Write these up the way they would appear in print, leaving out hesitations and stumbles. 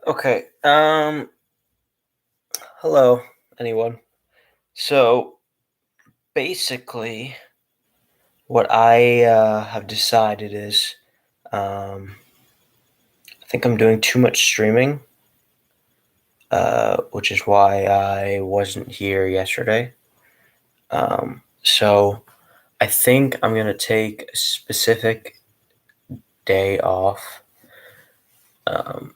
Okay. Hello, anyone. So basically, what I have decided is, I think I'm doing too much streaming, which is why I wasn't here yesterday. So I think I'm gonna take a specific day off um,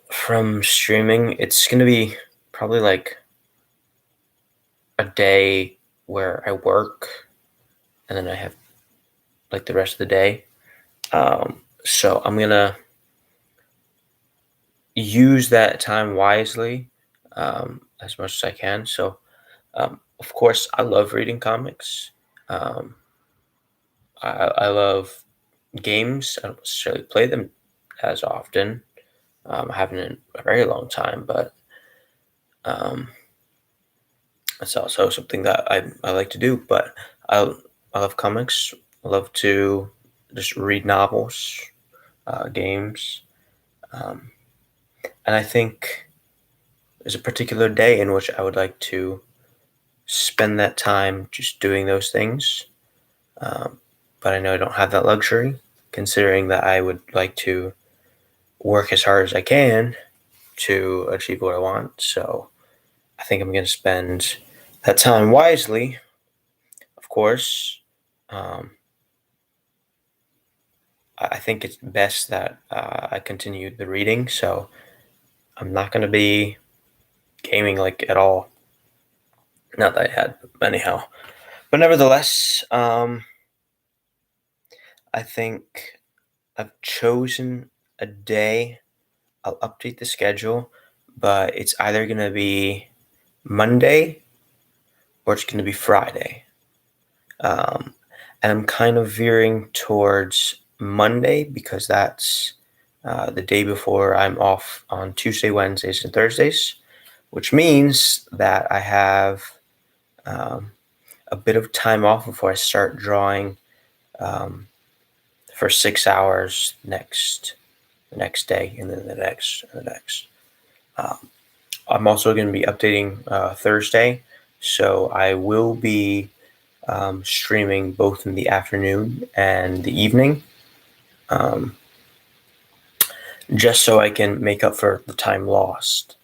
from streaming. It's gonna be probably like a day where I work, and then I have like the rest of the day. So I'm gonna use that time wisely, as much as I can. So, of course, I love reading comics. Um, I love games. I don't necessarily play them as often. I haven't in a very long time, but um, it's also something that I like to do. But I I love comics. I love to just read novels, games, um, and I think there's a particular day in which I would like to spend that time just doing those things. Um, but I know I don't have that luxury, considering that I would like to work as hard as I can to achieve what I want. So I think I'm going to spend that time wisely, of course. Um, I think it's best that I continue the reading. So I'm not going to be gaming like at all. Not that I had, anyhow. But nevertheless, I think I've chosen a day. I'll update the schedule, but it's either going to be Monday or it's going to be Friday. Um, and I'm kind of veering towards Monday because that's the day before I'm off on Tuesday, Wednesdays, and Thursdays, which means that I have um, a bit of time off before I start drawing um, for 6 hours the next day, and then the next, and the next. Um, I'm also going to be updating Thursday, so I will be streaming both in the afternoon and the evening, um, just so I can make up for the time lost.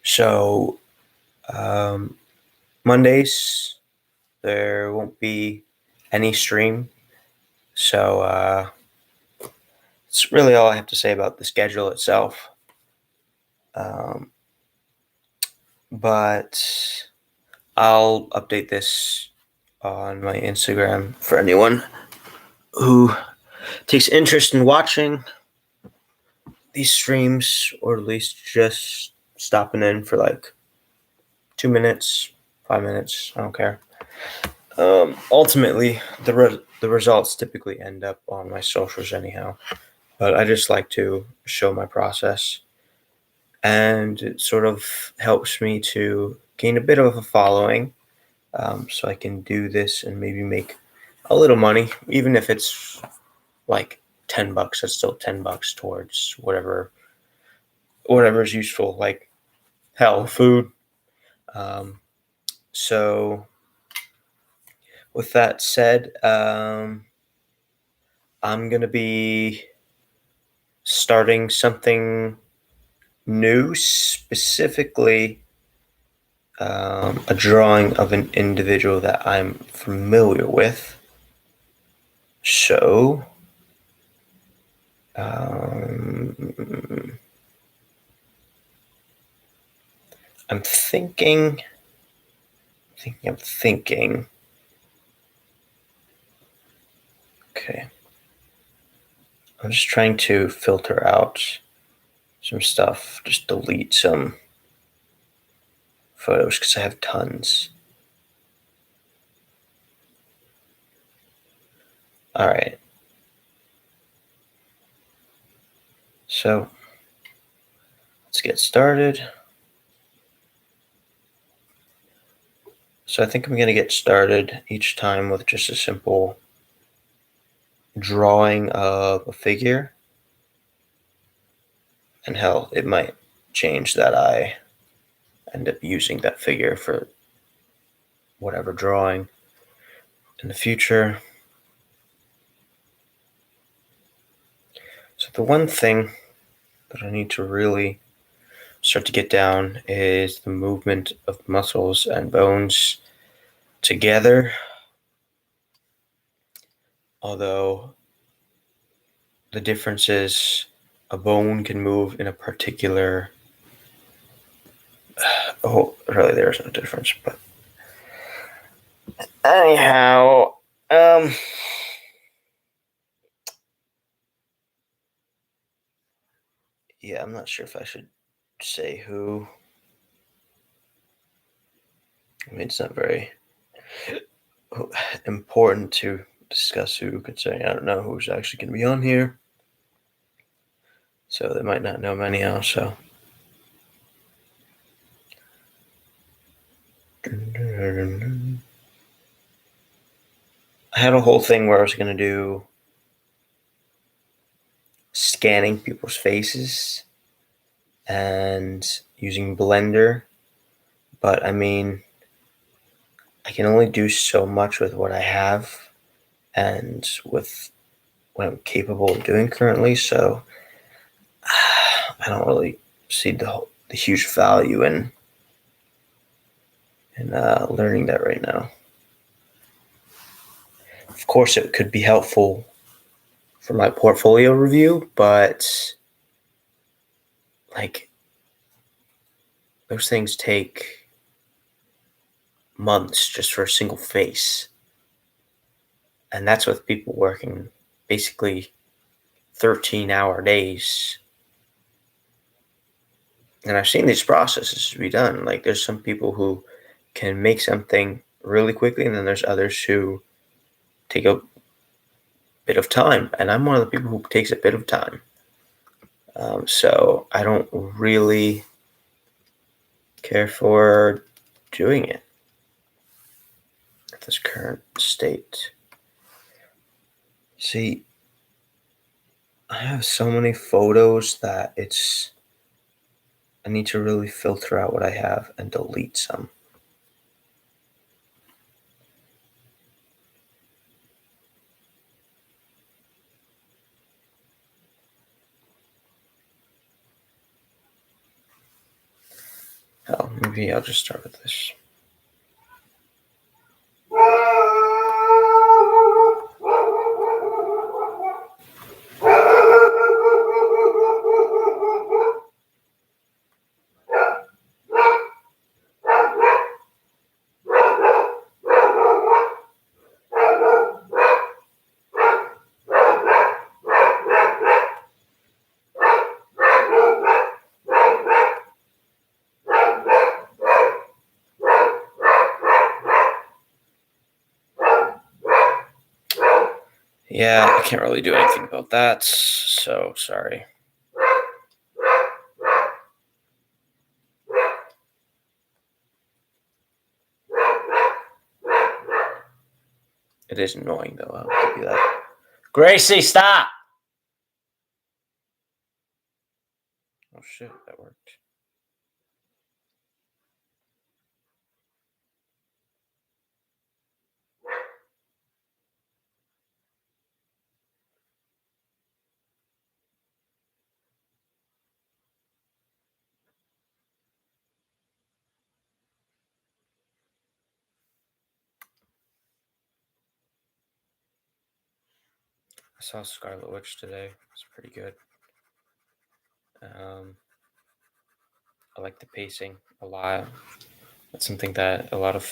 So um, Mondays there won't be any stream, so it's really all I have to say about the schedule itself. Um, but I'll update this on my Instagram for anyone who takes interest in watching these streams, or at least just stopping in for like 2 minutes, 5 minutes. I don't care. Ultimately, the results typically end up on my socials anyhow, but I just like to show my process, and it sort of helps me to gain a bit of a following, so I can do this and maybe make a little money, even if it's like $10. That's still $10 towards whatever is useful, like hell, food. Um, so with that said, I'm gonna be starting something new, specifically a drawing of an individual that I'm familiar with. So I'm thinking. Okay. I'm just trying to filter out some stuff, just delete some photos because I have tons. All right. So let's get started. So I think I'm going to get started each time with just a simple drawing of a figure. And hell, it might change that I end up using that figure for whatever drawing in the future. So the one thing that I need to really start to get down is the movement of muscles and bones together. Although the difference is a bone can move in a particular really there's no difference, but anyhow, yeah, I'm not sure if I should say who. I mean, it's not very important to discuss who, considering I don't know who's actually going to be on here. So they might not know many also. I had a whole thing where I was going to do scanning people's faces and using Blender, but I mean, I can only do so much with what I have and with what I'm capable of doing currently, so I don't really see the huge value in learning that right now. Of course, it could be helpful for my portfolio review, but like those things take months just for a single face. And that's with people working basically 13-hour days. And I've seen these processes be done. Like there's some people who can make something really quickly, and then there's others who take a bit of time. And I'm one of the people who takes a bit of time. So I don't really care for doing it at this current state. See, I have so many photos that I need to really filter out what I have and delete some. Hell, maybe I'll just start with this. Yeah, I can't really do anything about that, so sorry. It is annoying, though, I'll give you that. Gracie, stop! Oh, shit, that worked. I saw Scarlet Witch today. It's pretty good. I like the pacing a lot. That's something that a lot of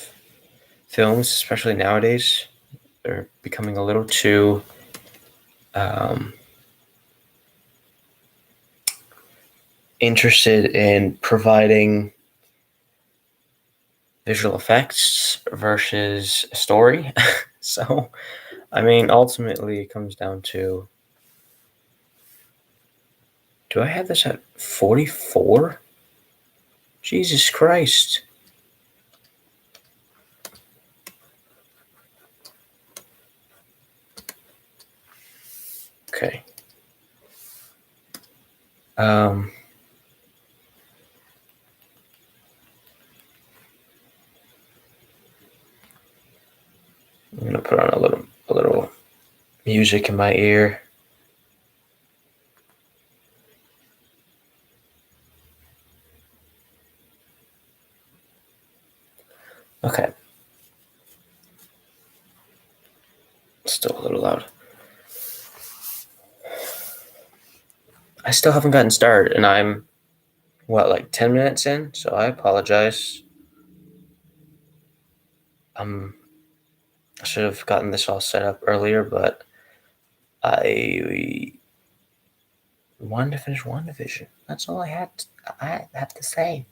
films, especially nowadays, they're becoming a little too interested in providing visual effects versus a story. So, I mean, ultimately, it comes down to, do I have this at 44? Jesus Christ. Okay. I'm gonna put on a little music in my ear. Okay, still a little loud. I still haven't gotten started, and I'm what, like 10 minutes in, so I apologize. I should have gotten this all set up earlier, but I wanted to finish WandaVision. That's all I have to say.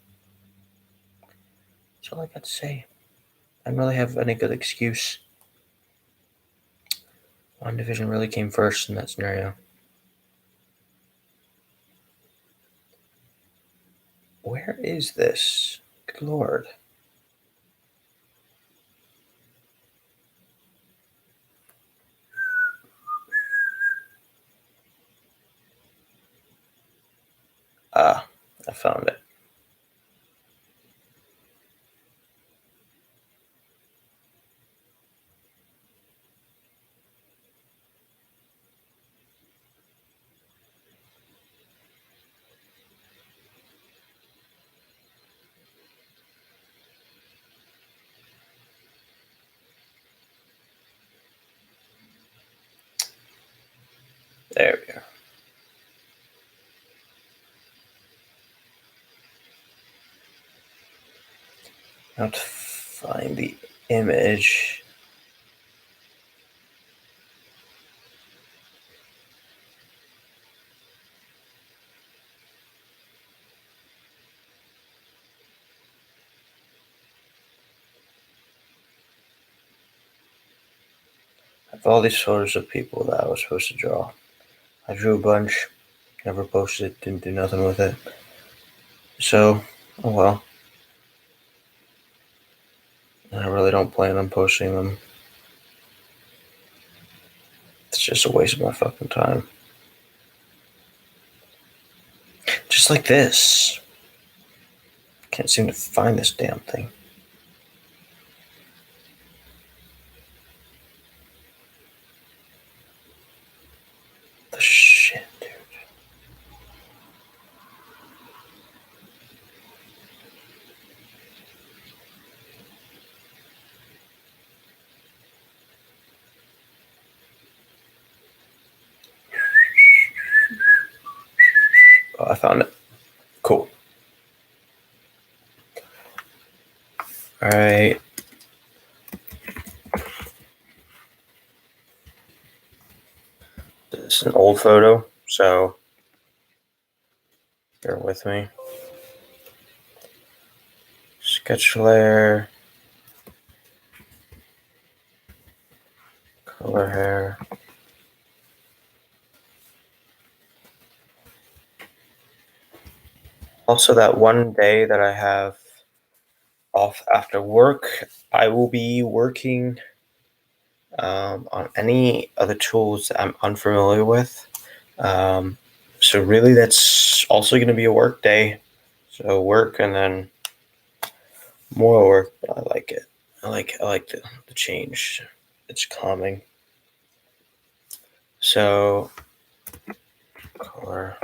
That's all I got to say. I don't really have any good excuse. WandaVision really came first in that scenario. Where is this? Good lord. Ah, I found it. There we go. Now to find the image. I have all these photos of people that I was supposed to draw. I drew a bunch, never posted it, didn't do nothing with it. So, oh well. I really don't plan on posting them. It's just a waste of my fucking time. Just like this. Can't seem to find this damn thing. The shit, dude. Oh, I found it. Cool. Alright. This is an old photo, so bear with me. Sketch layer. Color hair. Also, that one day that I have off after work, I will be working on any other tools that I'm unfamiliar with. So really, that's also going to be a work day. So work and then more work. But I like it. I like the change. It's calming. So color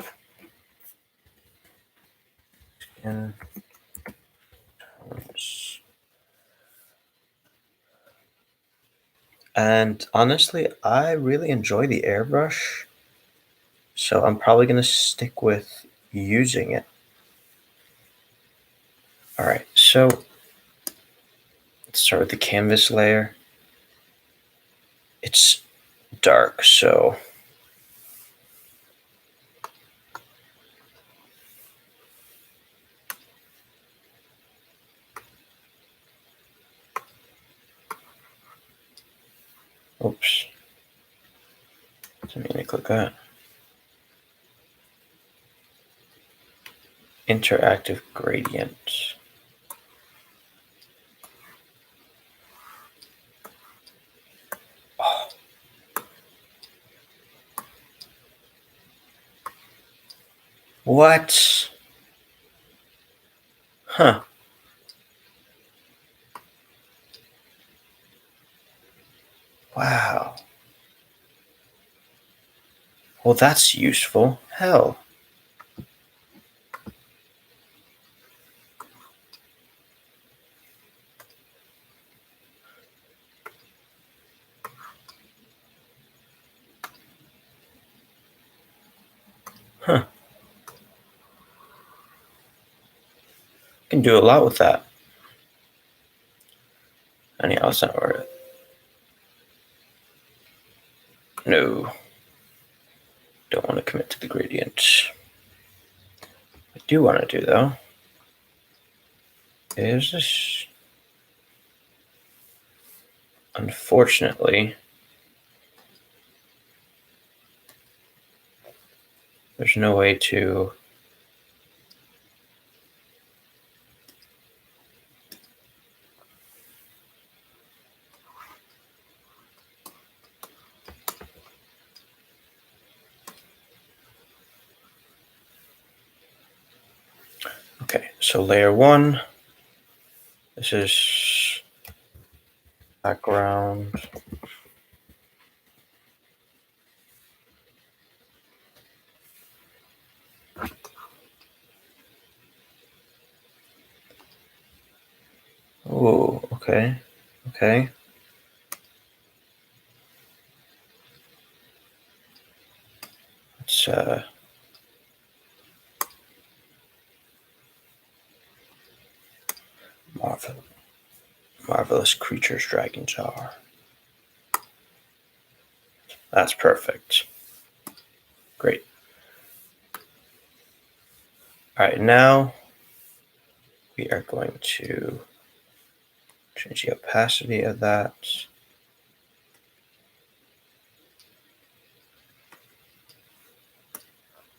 skin tones. And honestly, I really enjoy the airbrush. So I'm probably going to stick with using it. All right, so let's start with the canvas layer. It's dark, so oops. Didn't mean to click that. Interactive gradient. Oh. What? Huh. Wow. Well, that's useful. Hell. Huh. Can do a lot with that. Anyhow, it's not worth it. No. Don't want to commit to the gradient. What I do want to do, though, is this. Unfortunately, there's no way to. Okay, so layer 1. This is background. Oh, okay. Okay. It's marvel, marvelous creatures dragons are. That's perfect. Great. All right, now we are going to change the opacity of that.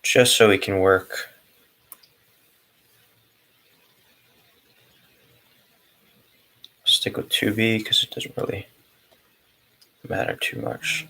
Just so we can work. Stick with 2B because it doesn't really matter too much.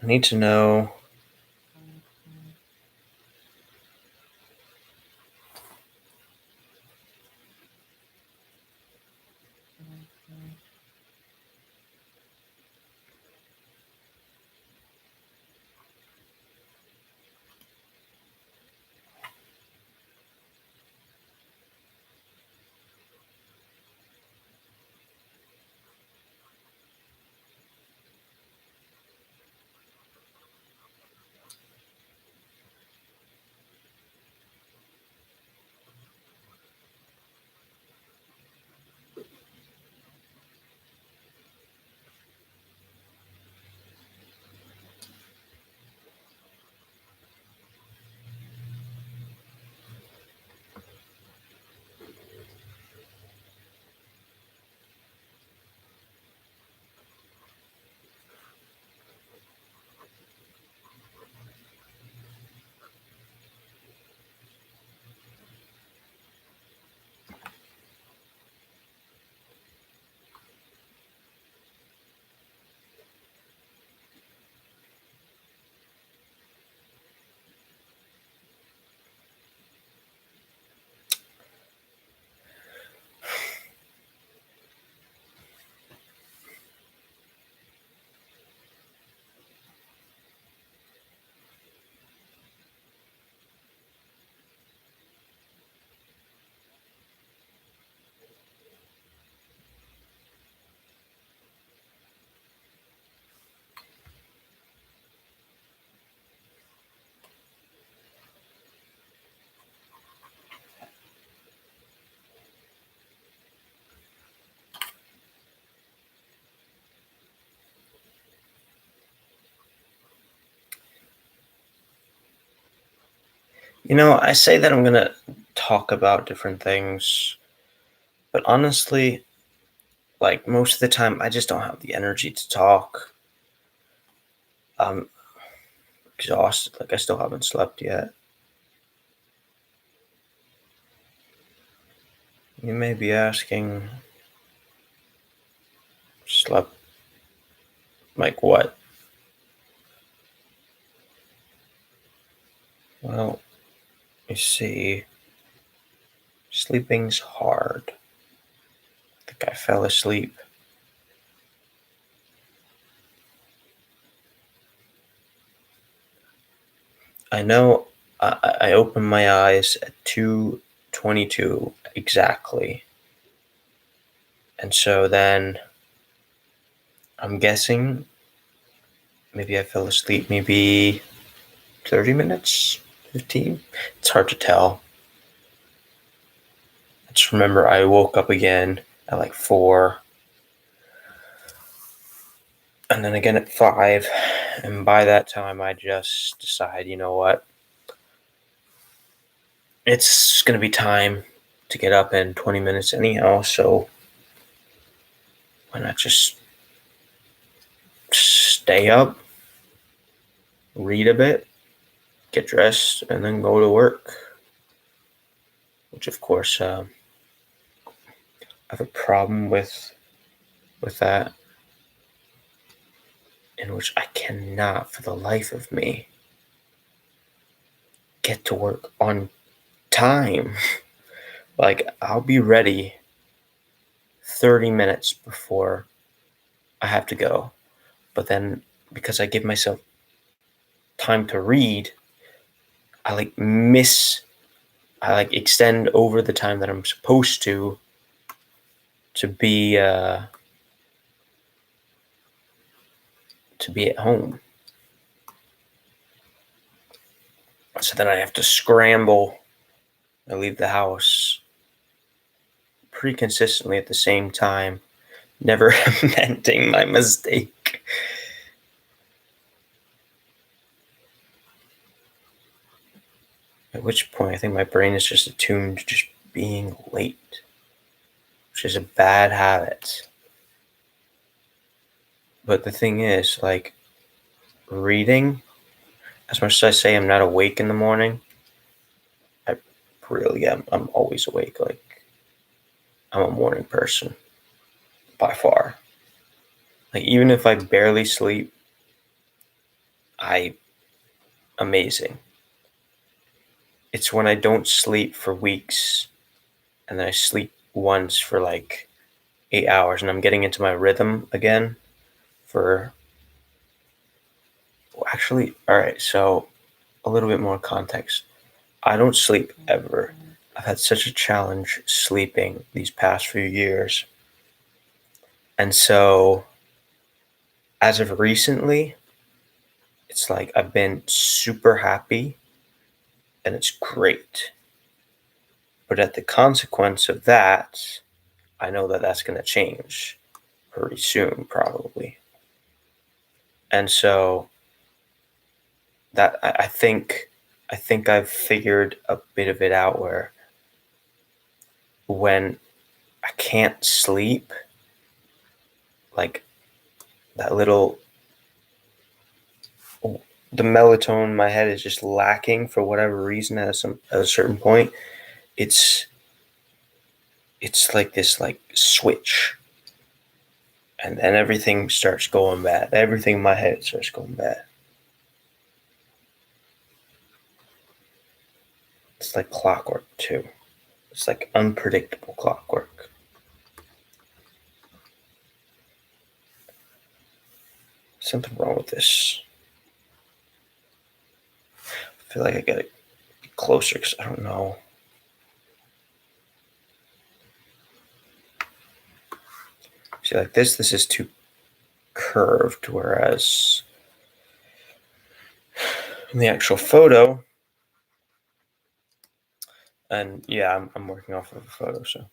I need to know. I say that I'm going to talk about different things, but honestly, like most of the time, I just don't have the energy to talk. I'm exhausted. Like, I still haven't slept yet. You may be asking, slept like what? Well, you see, sleeping's hard. I think I fell asleep. I know I opened my eyes at 2:22 exactly. And so then I'm guessing maybe I fell asleep maybe 30 minutes, 15. It's hard to tell. I just remember I woke up again at like 4 and then again at 5. And by that time, I just decide, you know what? It's going to be time to get up in 20 minutes anyhow. So why not just stay up, read a bit, get dressed, and then go to work? Which, of course, I have a problem with that, in which I cannot, for the life of me, get to work on time. Like, I'll be ready 30 minutes before I have to go. But then, because I give myself time to read, I like extend over the time that I'm supposed to be to be at home. So then I have to scramble and leave the house pretty consistently at the same time, never amending my mistake. At which point, I think my brain is just attuned to just being late, which is a bad habit. But the thing is, like, reading, as much as I say I'm not awake in the morning, I really am. I'm always awake. Like, I'm a morning person by far. Like, even if I barely sleep, I amazing. It's when I don't sleep for weeks and then I sleep once for like 8 hours and I'm getting into my rhythm again for well, actually, all right, so a little bit more context. I don't sleep ever. I've had such a challenge sleeping these past few years. And so as of recently, it's like I've been super happy and it's great. But at the consequence of that, I know that that's going to change pretty soon, probably. And so that I think I've figured a bit of it out where when I can't sleep, like that little the melatonin in my head is just lacking for whatever reason at a certain point. It's it's like this like switch, and then everything starts going bad. Everything in my head starts going bad. It's like clockwork too. It's like unpredictable clockwork. Something wrong with this. I feel like I gotta get closer because I don't know. See, like this is too curved, whereas in the actual photo, and yeah, I'm working off of a photo, so.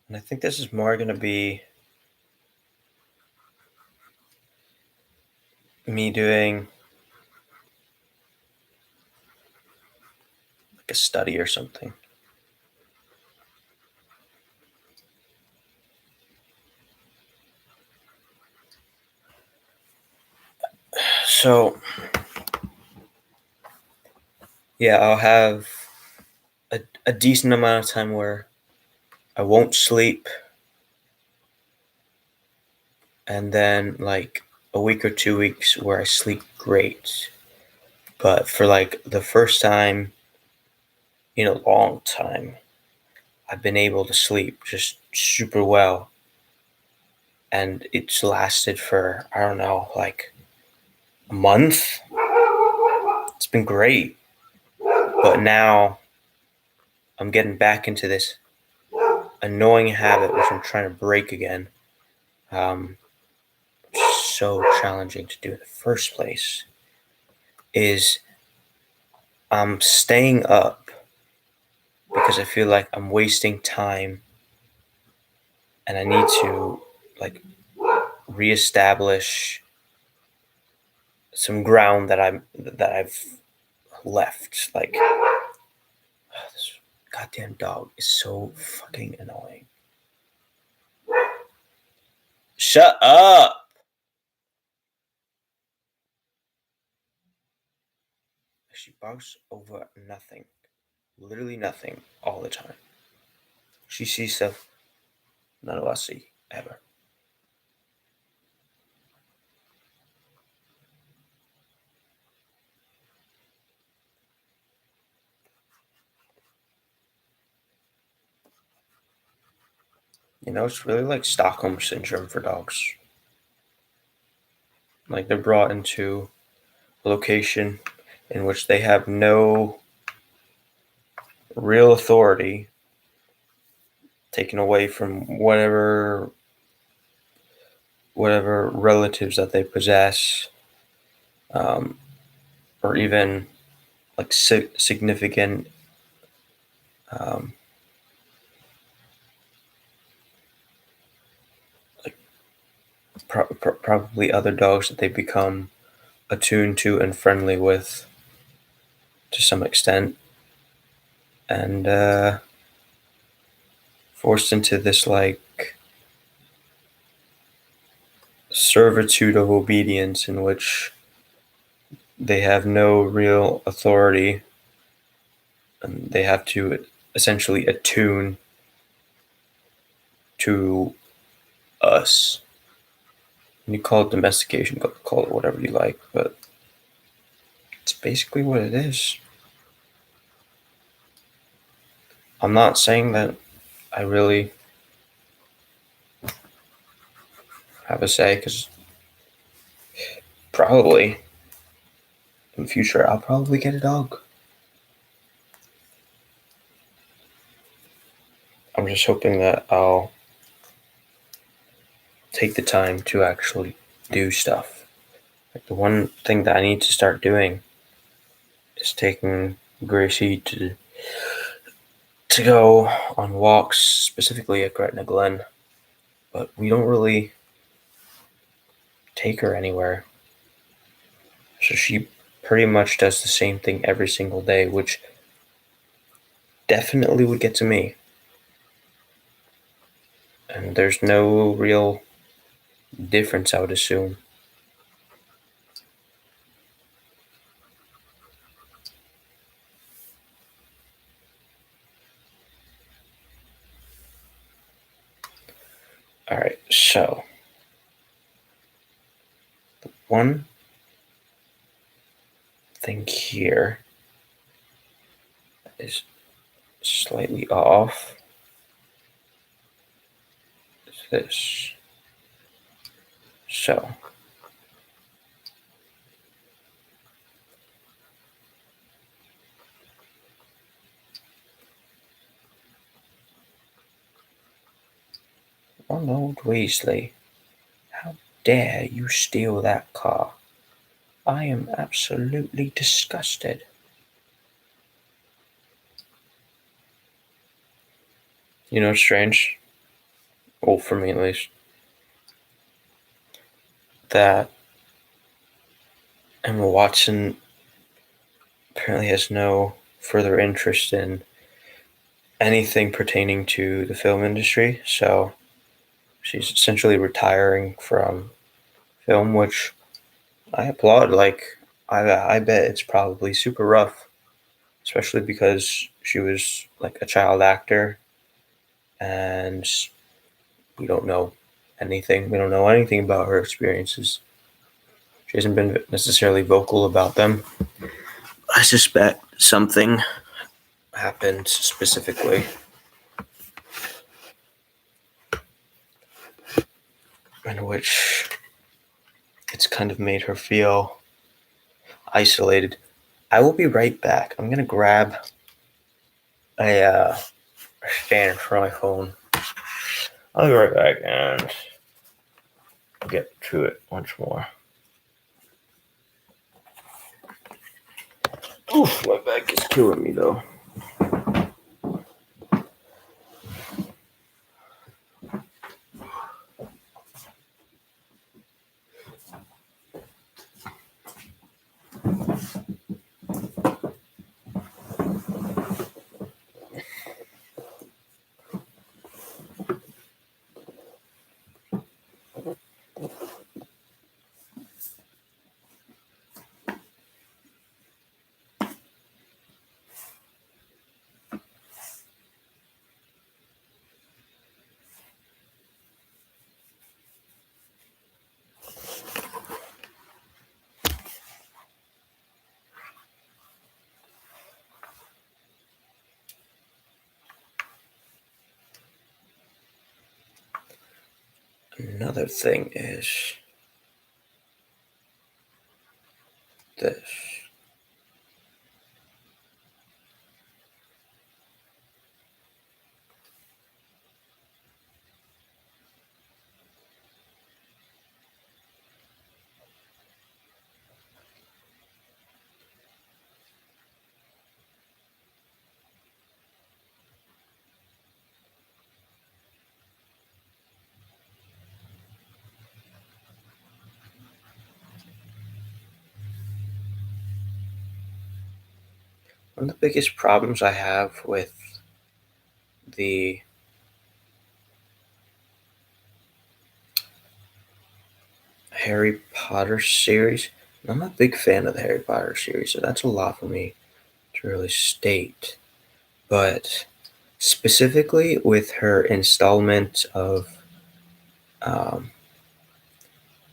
And I think this is more going to be me doing like a study or something. So, yeah, I'll have a decent amount of time where I won't sleep, and then like a week or 2 weeks where I sleep great. But for like the first time in a long time, I've been able to sleep just super well. And it's lasted for, I don't know, like a month. It's been great. But now I'm getting back into this annoying habit, which I'm trying to break again. Um, so challenging to do in the first place is I'm staying up because I feel like I'm wasting time and I need to like reestablish some ground that I've left. Like this goddamn dog is so fucking annoying. Shut up. She barks over nothing. Literally nothing all the time. She sees stuff none of us see ever. You know, it's really like Stockholm syndrome for dogs. Like they're brought into a location in which they have no real authority, taken away from whatever relatives that they possess, um, or even like significant um, like probably other dogs that they become attuned to and friendly with to some extent, and forced into this like servitude of obedience in which they have no real authority and they have to essentially attune to us. And you call it domestication, call it whatever you like, but it's basically what it is. I'm not saying that I really have a say because probably in the future I'll probably get a dog. I'm just hoping that I'll take the time to actually do stuff. Like the one thing that I need to start doing is taking Gracie to go on walks, specifically at Gretna Glen. But we don't really take her anywhere. So she pretty much does the same thing every single day, which definitely would get to me. And there's no real difference, I would assume. All right, so one thing here is slightly off. Is this. So, Ronald Weasley, how dare you steal that car? I am absolutely disgusted. You know, it's strange, well, for me at least, that Emma Watson apparently has no further interest in anything pertaining to the film industry, so she's essentially retiring from film, which I applaud. Like, I bet it's probably super rough, especially because she was like a child actor, and we don't know anything. We don't know anything about her experiences. She hasn't been necessarily vocal about them. I suspect something happened specifically in which it's kind of made her feel isolated. I will be right back. I'm gonna grab a stand for my phone. I'll be right back and get to it once more. Oof, my back is killing me though. Another thing is this. One of the biggest problems I have with the Harry Potter series, I'm a big fan of the Harry Potter series, so that's a lot for me to really state. But specifically with her installment of um,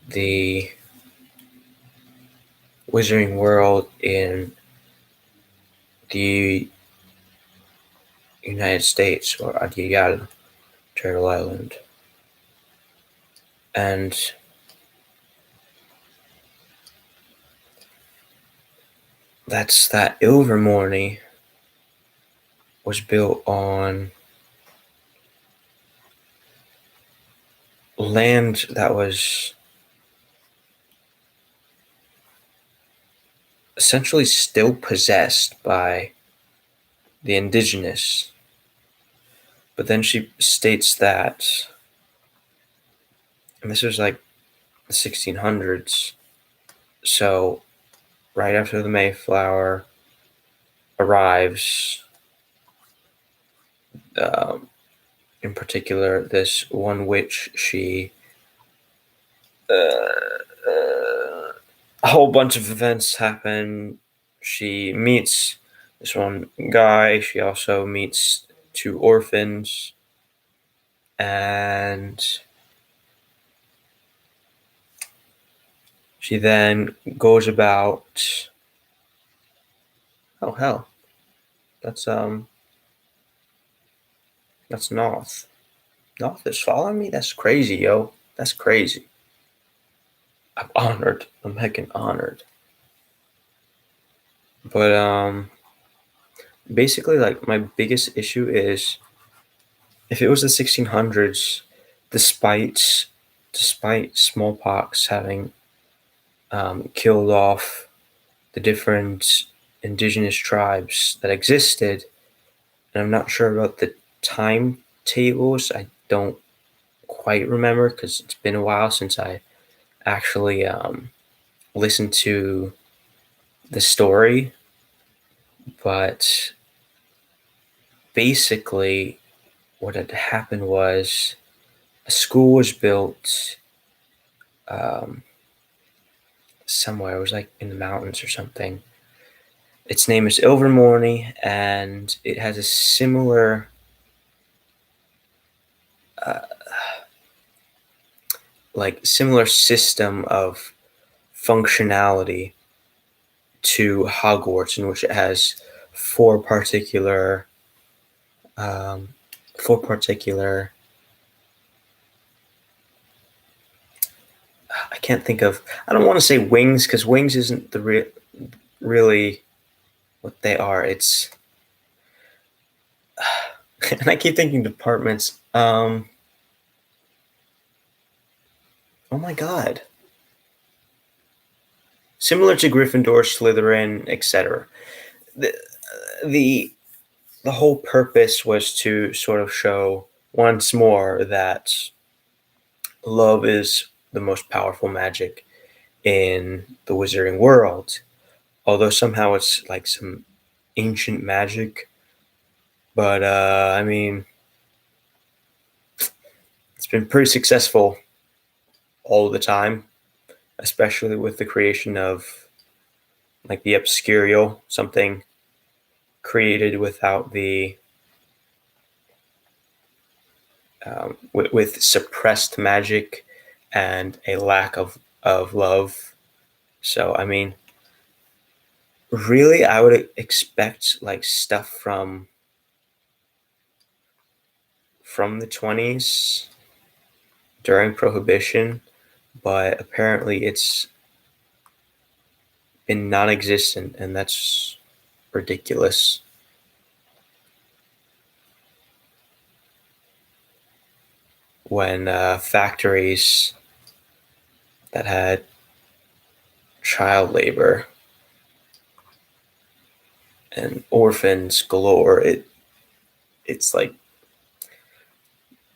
the Wizarding World in the United States, or Adial, Turtle Island. And that's that Ilvermorny was built on land that was essentially still possessed by the indigenous. But then she states that, and this was like the 1600s, so right after the Mayflower arrives, um, in particular, this one witch, she a whole bunch of events happen. She meets this one guy. She also meets two orphans, and she then goes about. Oh hell, that's that's North. North is following me. That's crazy, yo. That's crazy. I'm honored. I'm heckin' honored. But basically, like my biggest issue is if it was the 1600s, despite smallpox having killed off the different indigenous tribes that existed, and I'm not sure about the timetables. I don't quite remember because it's been a while since I actually listened to the story, but basically, what had happened was a school was built um, somewhere. It was like in the mountains or something. Its name is Ilvermorny, and it has a uh, similar system of functionality to Hogwarts, in which it has four particular um, four particular. I can't think of. I don't want to say wings because wings isn't really what they are. It's and I keep thinking departments. Oh my god. Similar to Gryffindor, Slytherin, etc. The, the the whole purpose was to sort of show once more that love is the most powerful magic in the wizarding world. Although somehow it's like some ancient magic, but I mean, it's been pretty successful all the time, especially with the creation of like the obscurial, something created without the with suppressed magic and a lack of love. So I mean, really, I would expect like stuff from the 20s during Prohibition, but apparently it's been non-existent, and that's ridiculous. When factories that had child labor and orphans galore, it's like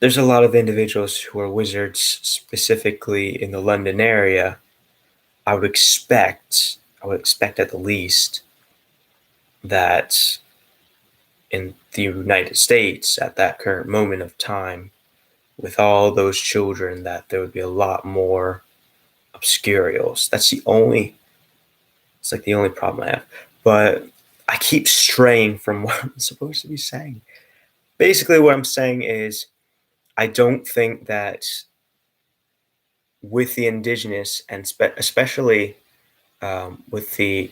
there's a lot of individuals who are wizards specifically in the London area. I would expect at the least that in the United States at that current moment of time, with all those children, that there would be a lot more obscurials. It's like the only problem I have. But I keep straying from what I'm supposed to be saying. Basically, what I'm saying is I don't think that with the indigenous and especially with the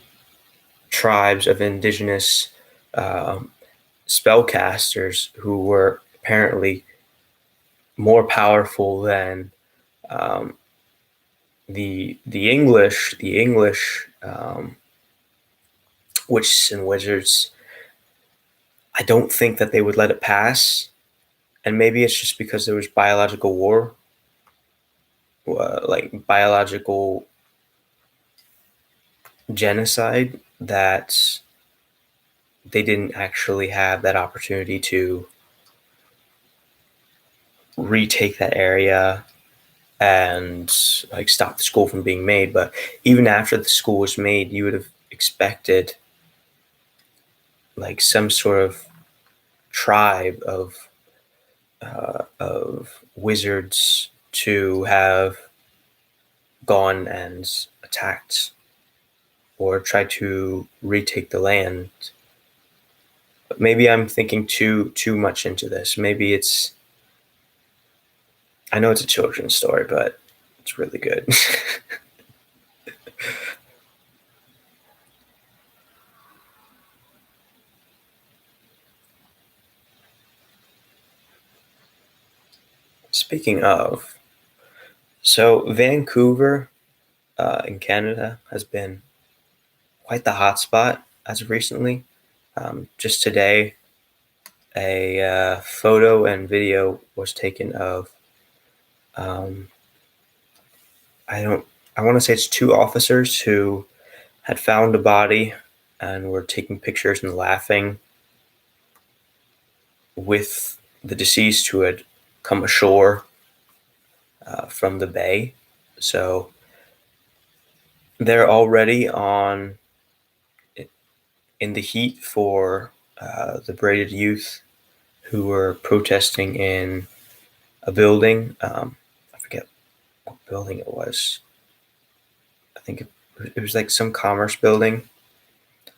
tribes of indigenous um, spellcasters who were apparently more powerful than um, the English witches and wizards. I don't think that they would let it pass, and maybe it's just because there was biological war, like biological genocide, that they didn't actually have that opportunity to retake that area and like stop the school from being made. But even after the school was made, you would have expected like some sort of tribe of wizards to have gone and attacked or tried to retake the land. But maybe I'm thinking too much into this. Maybe it's I know it's a children's story, but it's really good. Speaking of, so Vancouver in Canada has been quite the hotspot as of recently. Just today, a photo and video was taken of um, I don't I want to say it's two officers who had found a body and were taking pictures and laughing with the deceased who had come ashore from the bay. So they're already on in the heat for the braided youth who were protesting in a building. I forget what building it was. I think it was like some commerce building,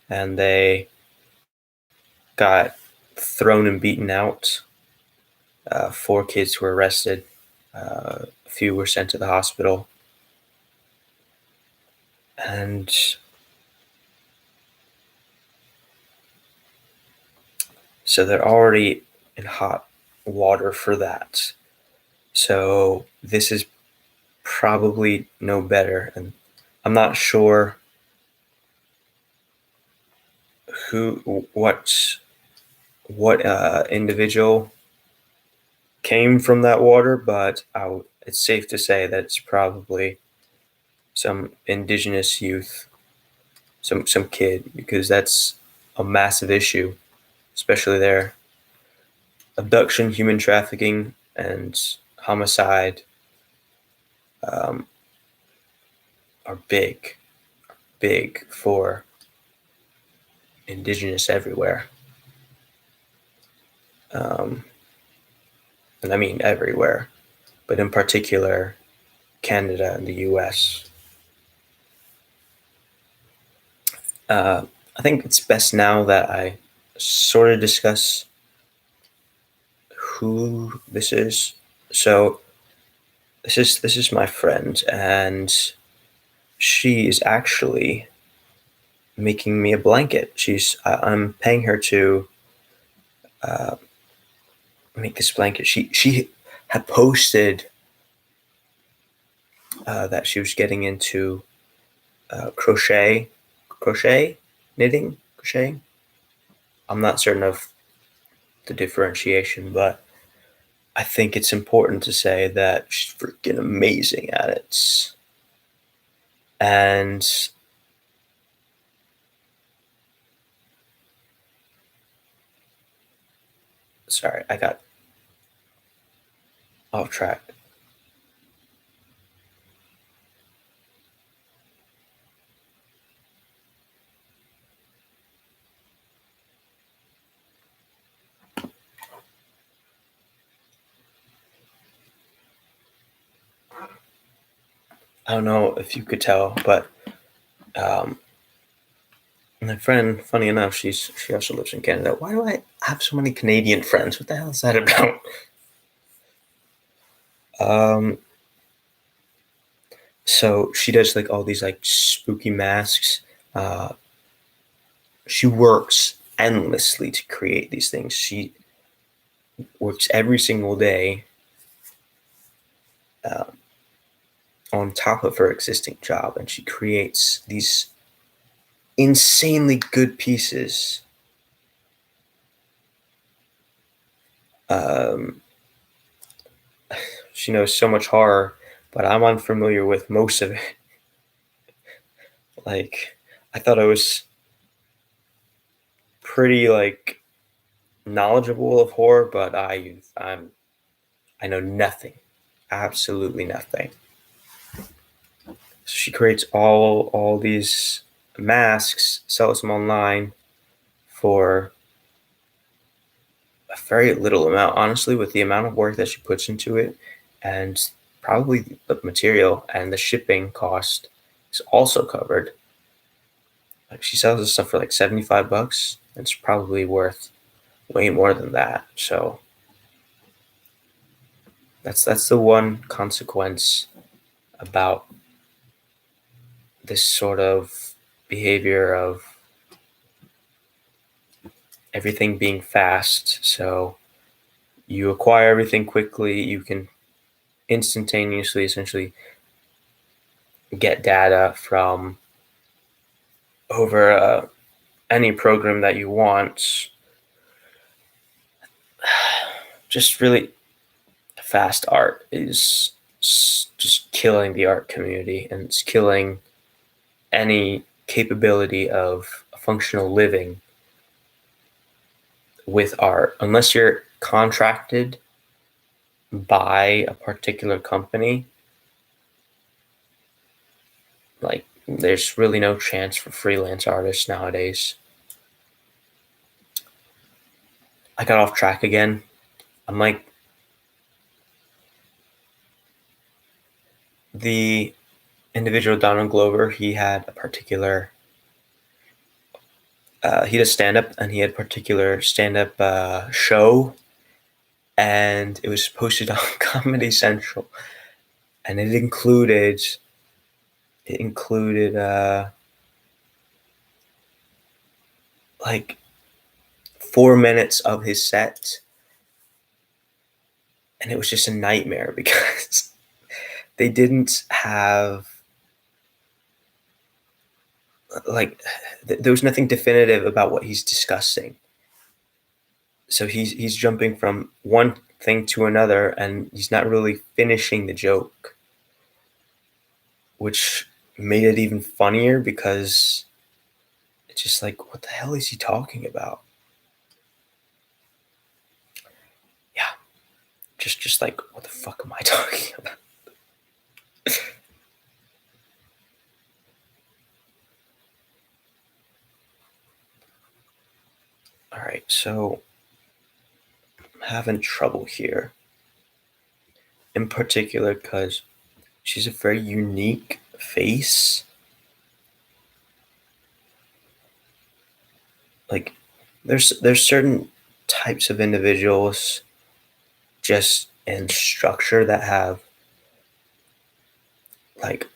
and they got thrown and beaten out. 4 kids were arrested. A few were sent to the hospital, and so they're already in hot water for that. So this is probably no better, and I'm not sure what individual came from that water, but it's safe to say that it's probably some indigenous youth, some kid, because that's a massive issue, especially there. Abduction, human trafficking, and homicide um, are big for indigenous everywhere. Um, and I mean everywhere, but in particular, Canada and the US. Uh, I think it's best now that I sort of discuss who this is. So this is my friend, and she is actually making me a blanket. I'm paying her to uh, make this blanket. She had posted that she was getting into crochet, knitting, crocheting. I'm not certain of the differentiation, but I think it's important to say that she's freaking amazing at it. And sorry, I got off track. I don't know if you could tell, but um, my friend, funny enough, she also lives in Canada. Why do I have so many Canadian friends? What the hell is that about? Um, so she does like all these like spooky masks. Uh, she works endlessly to create these things. She works every single day uh, on top of her existing job, and she creates these insanely good pieces. Um, she knows so much horror, but I'm unfamiliar with most of it. Like, I thought I was pretty like knowledgeable of horror, but I know nothing, absolutely nothing. So she creates all these masks, sells them online for a very little amount, honestly, with the amount of work that she puts into it, and probably the material and the shipping cost is also covered. Like she sells this stuff for like $75. It's probably worth way more than that. So that's the one consequence about this sort of behavior of everything being fast. So you acquire everything quickly, you can instantaneously essentially get data from over any program that you want. Just really fast art is just killing the art community, and it's killing any capability of functional living with art unless you're contracted by a particular company. Like there's really no chance for freelance artists nowadays. I got off track again. I'm like, the individual Donald Glover, he had a particular, he does stand up, and he had a particular stand up show, and it was posted on Comedy Central, and it included like 4 minutes of his set, and it was just a nightmare because they didn't have like there was nothing definitive about what he's discussing. So he's jumping from one thing to another, and he's not really finishing the joke, which made it even funnier because it's just like, what the hell is he talking about? Yeah, just like, what the fuck am I talking about? All right, so I'm having trouble here, in particular because she's a very unique face. Like, there's certain types of individuals just in structure that have like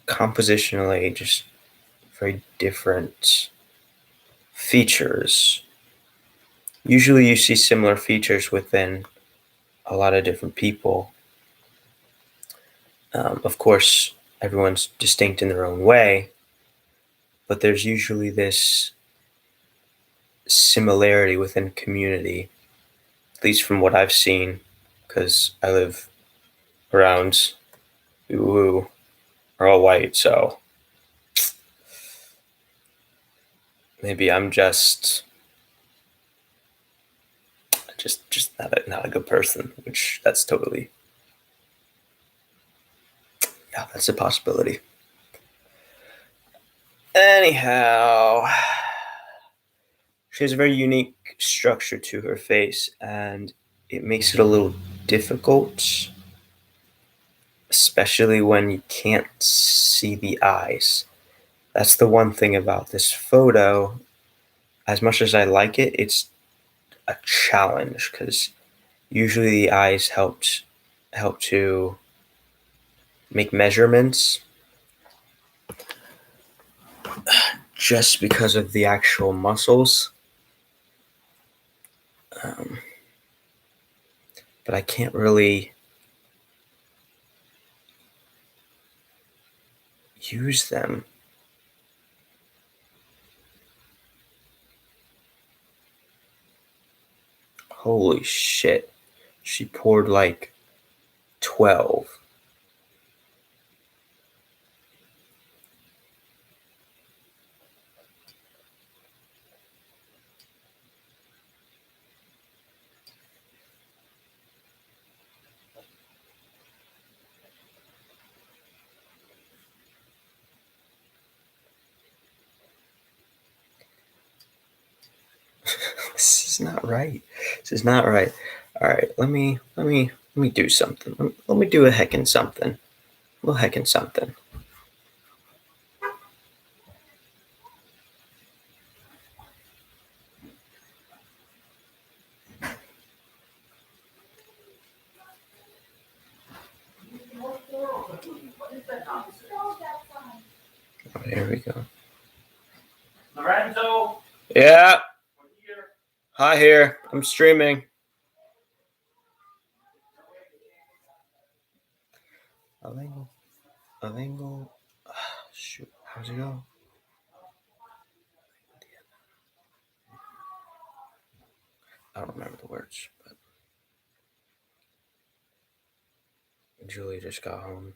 compositionally just very different features. Usually you see similar features within a lot of different people. Of course, everyone's distinct in their own way, but there's usually this similarity within community, at least from what I've seen, because I live around who are all white, so maybe I'm just not a good person, which that's totally, yeah, that's a possibility. Anyhow, she has a very unique structure to her face, and it makes it a little difficult, especially when you can't see the eyes. That's the one thing about this photo. As much as I like it, it's a challenge because usually the eyes help to make measurements just because of the actual muscles. Um, but I can't really use them. Holy shit. She poured like 12. This is not right. This is not right. All right, let me do something. Let me do a heckin' something. A little heckin' something. Oh, here we go. Lorenzo. Yeah. Hi here. I'm streaming. Avengo. Avengo. Shoot. How's it go? I don't remember the words, but Julie just got home.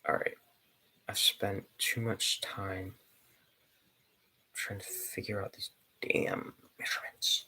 All right. I've spent too much time trying to figure out these damn measurements.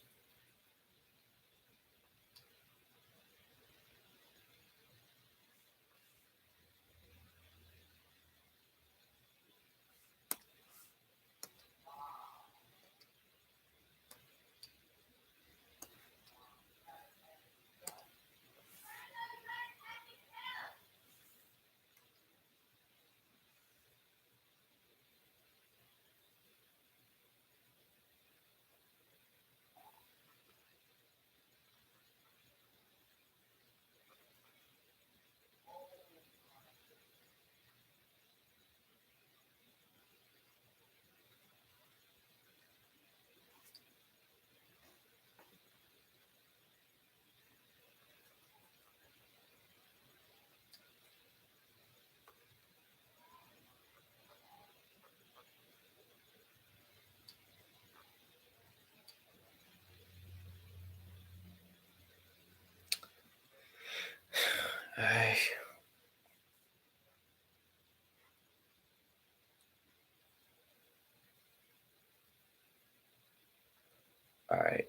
right.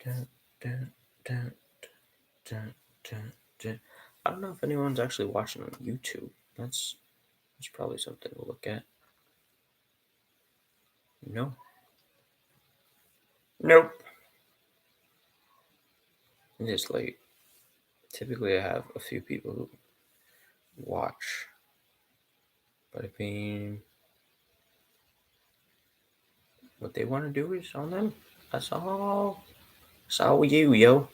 Dun, dun, dun, dun, dun, dun. I don't know if anyone's actually watching on YouTube. That's probably something to look at. No. Nope. It is late. Typically, I have a few people who watch, but I mean, what they want to do is on them. That's all. That's all you, yo.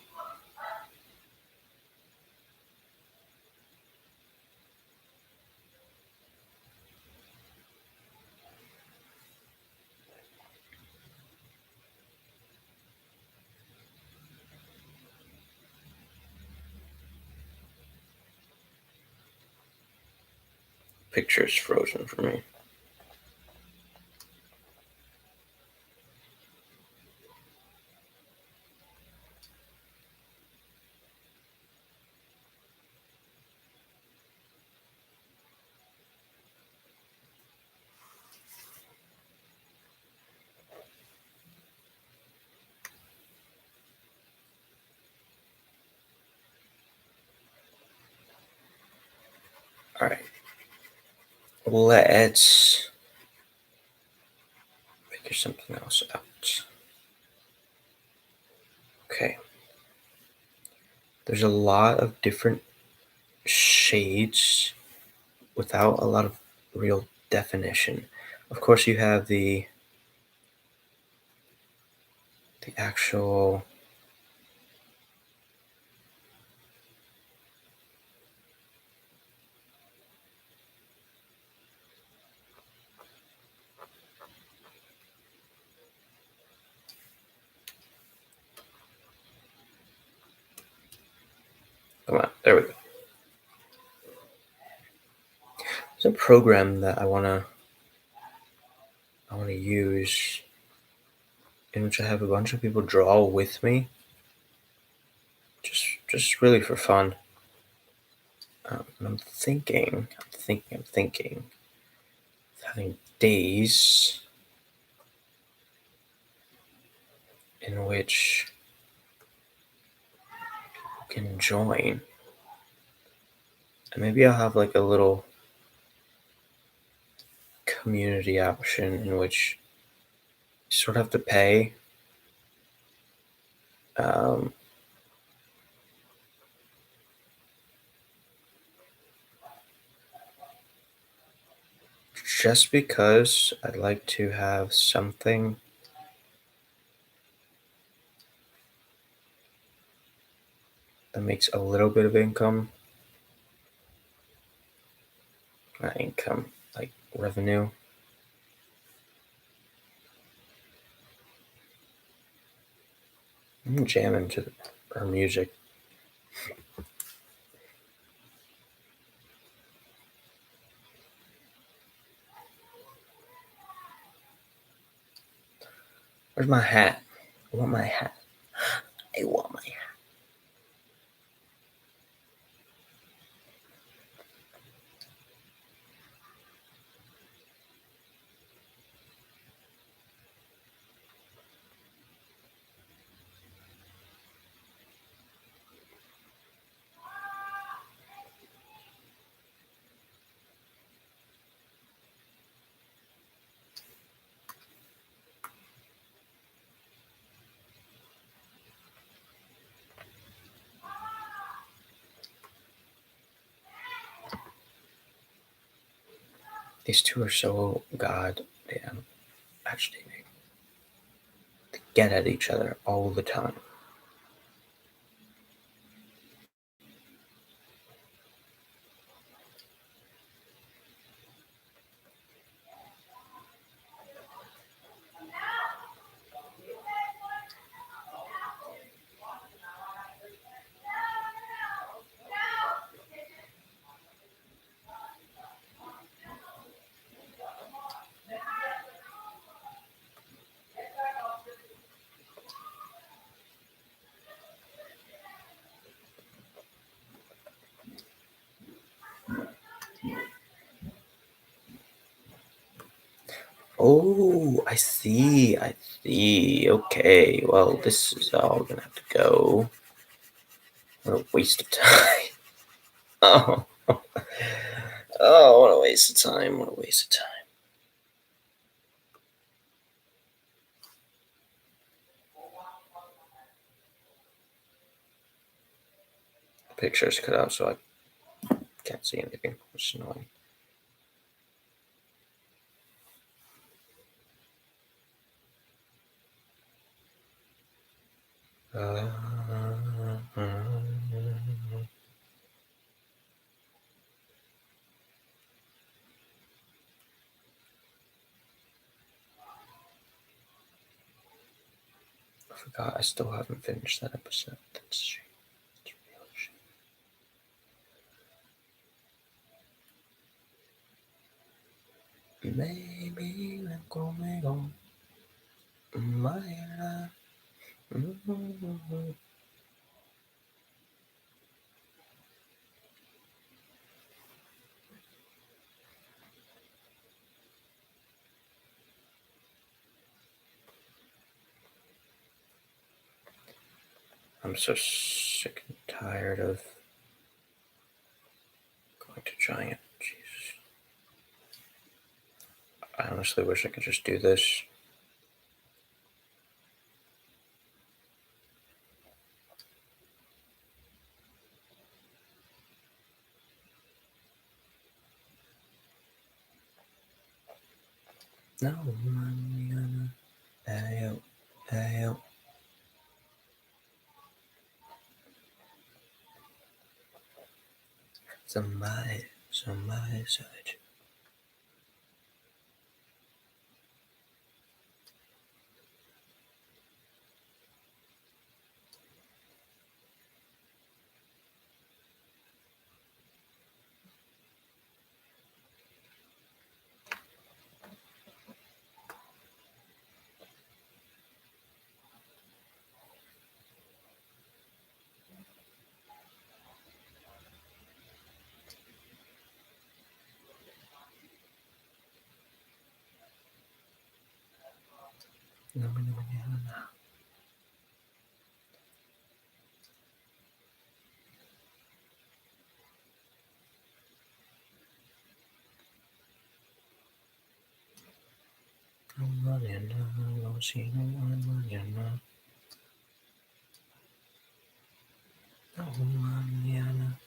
Picture's frozen for me. All right. Let's figure something else out. Okay. There's a lot of different shades without a lot of real definition. Of course, you have the actual. Come on, there we go. There's a program that I wanna use in which I have a bunch of people draw with me, just really for fun. And I'm thinking of having days in which you can join, and maybe I'll have like a little community option in which you sort of have to pay. Um, just because I'd like to have something that makes a little bit of income, not income, like revenue. I'm jamming to her music. Where's my hat? I want my hat. I want my hat. These two are so goddamn agitating. They get at each other all the time. Oh, I see. I see. Okay. Well, this is all gonna have to go. What a waste of time. Oh. Oh, what a waste of time. What a waste of time. The picture's cut out so I can't see anything, which is annoying. Uh, I forgot I still haven't finished that episode. That's a shame. It's a real shame. Baby, ven conmigo. Baila. I'm so sick and tired of going to Giant. Jesus. I honestly wish I could just do this. No, mañana. Ayo, ayo. Somebody said. No, mañana. No, mañana. No, si no, mañana. No, mañana.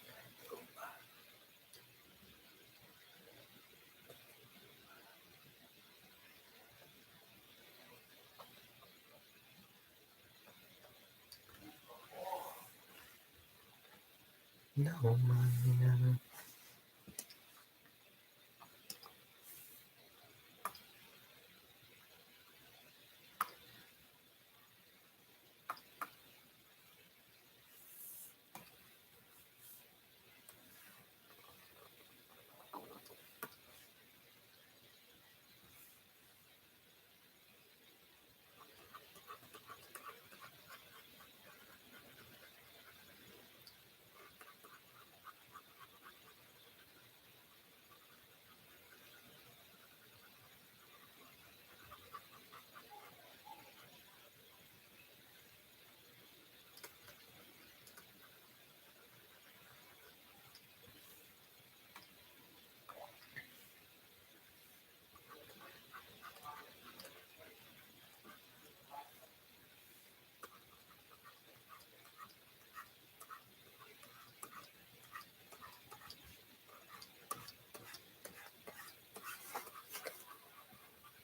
No, mañana.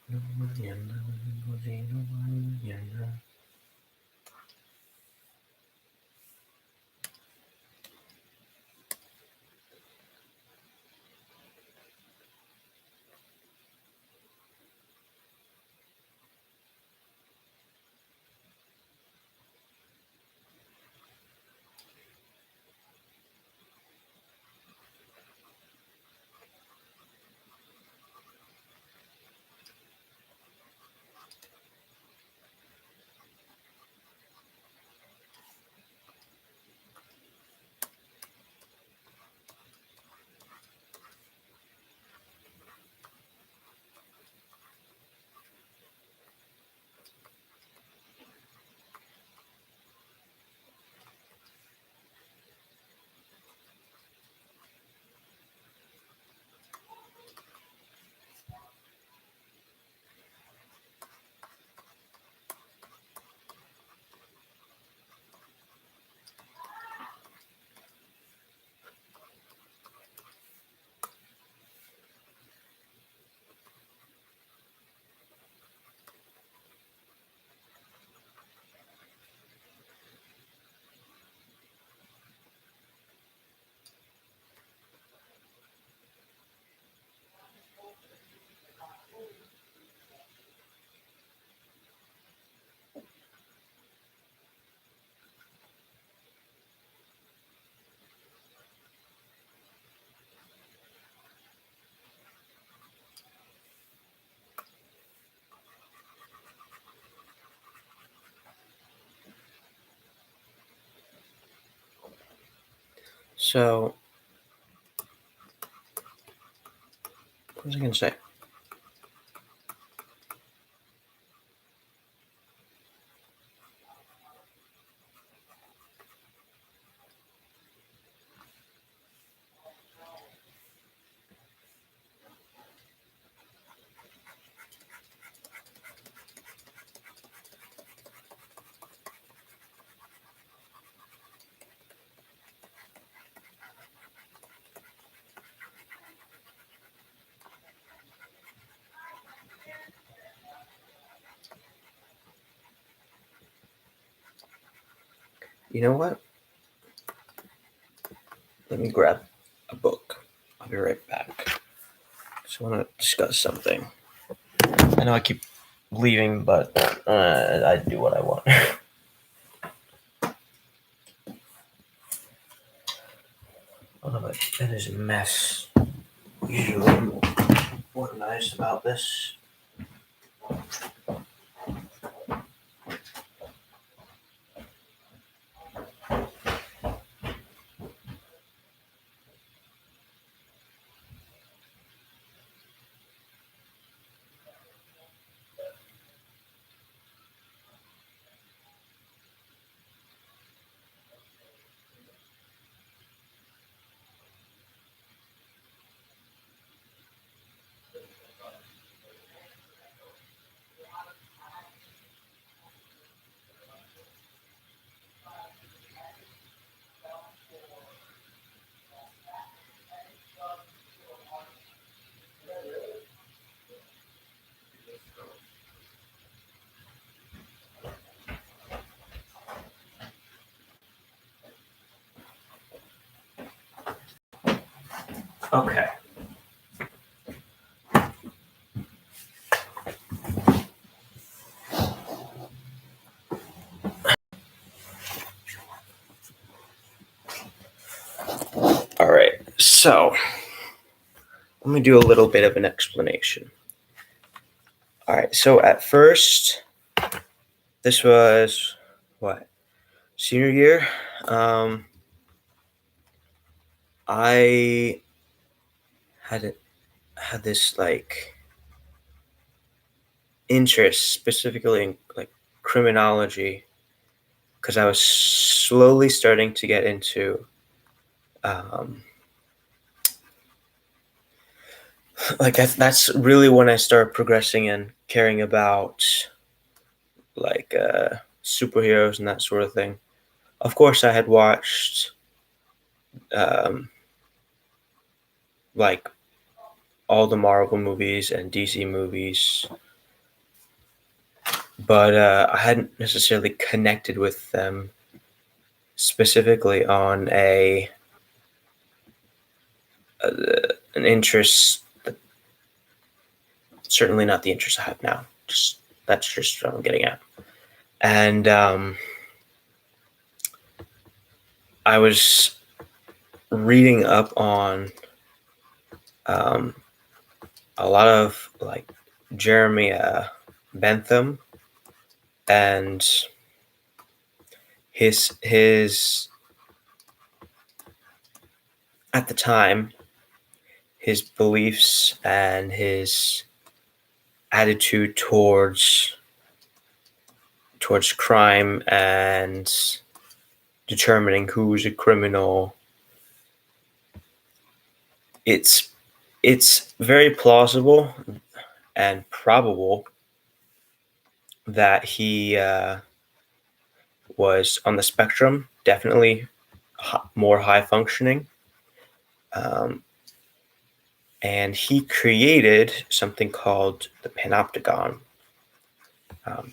No, mañana. No, si no, mañana. So, what was I going to say? You know what? Let me grab a book. I'll be right back. Just want to discuss something. I know I keep leaving, but I do what I want. Oh, but that is a mess. Usually I'm organized about this. Okay. All right. So let me do a little bit of an explanation. All right. So at first, this was what, senior year. I had had this like interest specifically in like criminology because I was slowly starting to get into um, like that's really when I started progressing and caring about like superheroes and that sort of thing. Of course, I had watched um, like all the Marvel movies and DC movies, but I hadn't necessarily connected with them specifically on a an interest. Certainly not the interest I have now. Just that's just what I'm getting at. And I was reading up on um, a lot of like Jeremy Bentham and his at the time his beliefs and his attitude towards crime and determining who's a criminal. It's very plausible and probable that he was on the spectrum, definitely more high functioning. Um, and he created something called the panopticon. Um,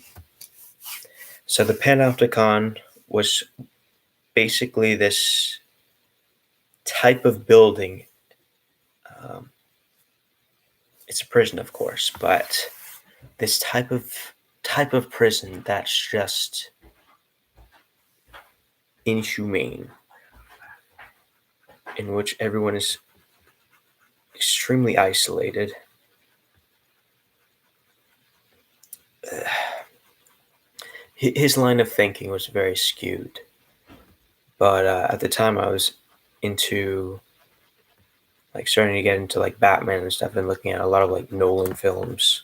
so the panopticon was basically this type of building. Um, it's a prison, of course, but this type of prison that's just inhumane, in which everyone is extremely isolated. His line of thinking was very skewed, but at the time I was into like starting to get into like Batman and stuff, and looking at a lot of like Nolan films,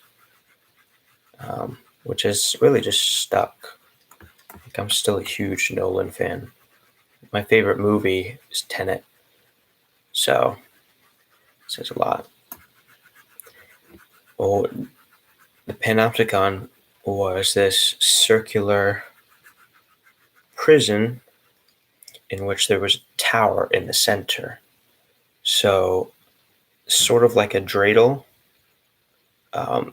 which has really just stuck. Like, I'm still a huge Nolan fan. My favorite movie is Tenet, so it says a lot. Well, the Panopticon was this circular prison in which there was a tower in the center. So, sort of like a dreidel,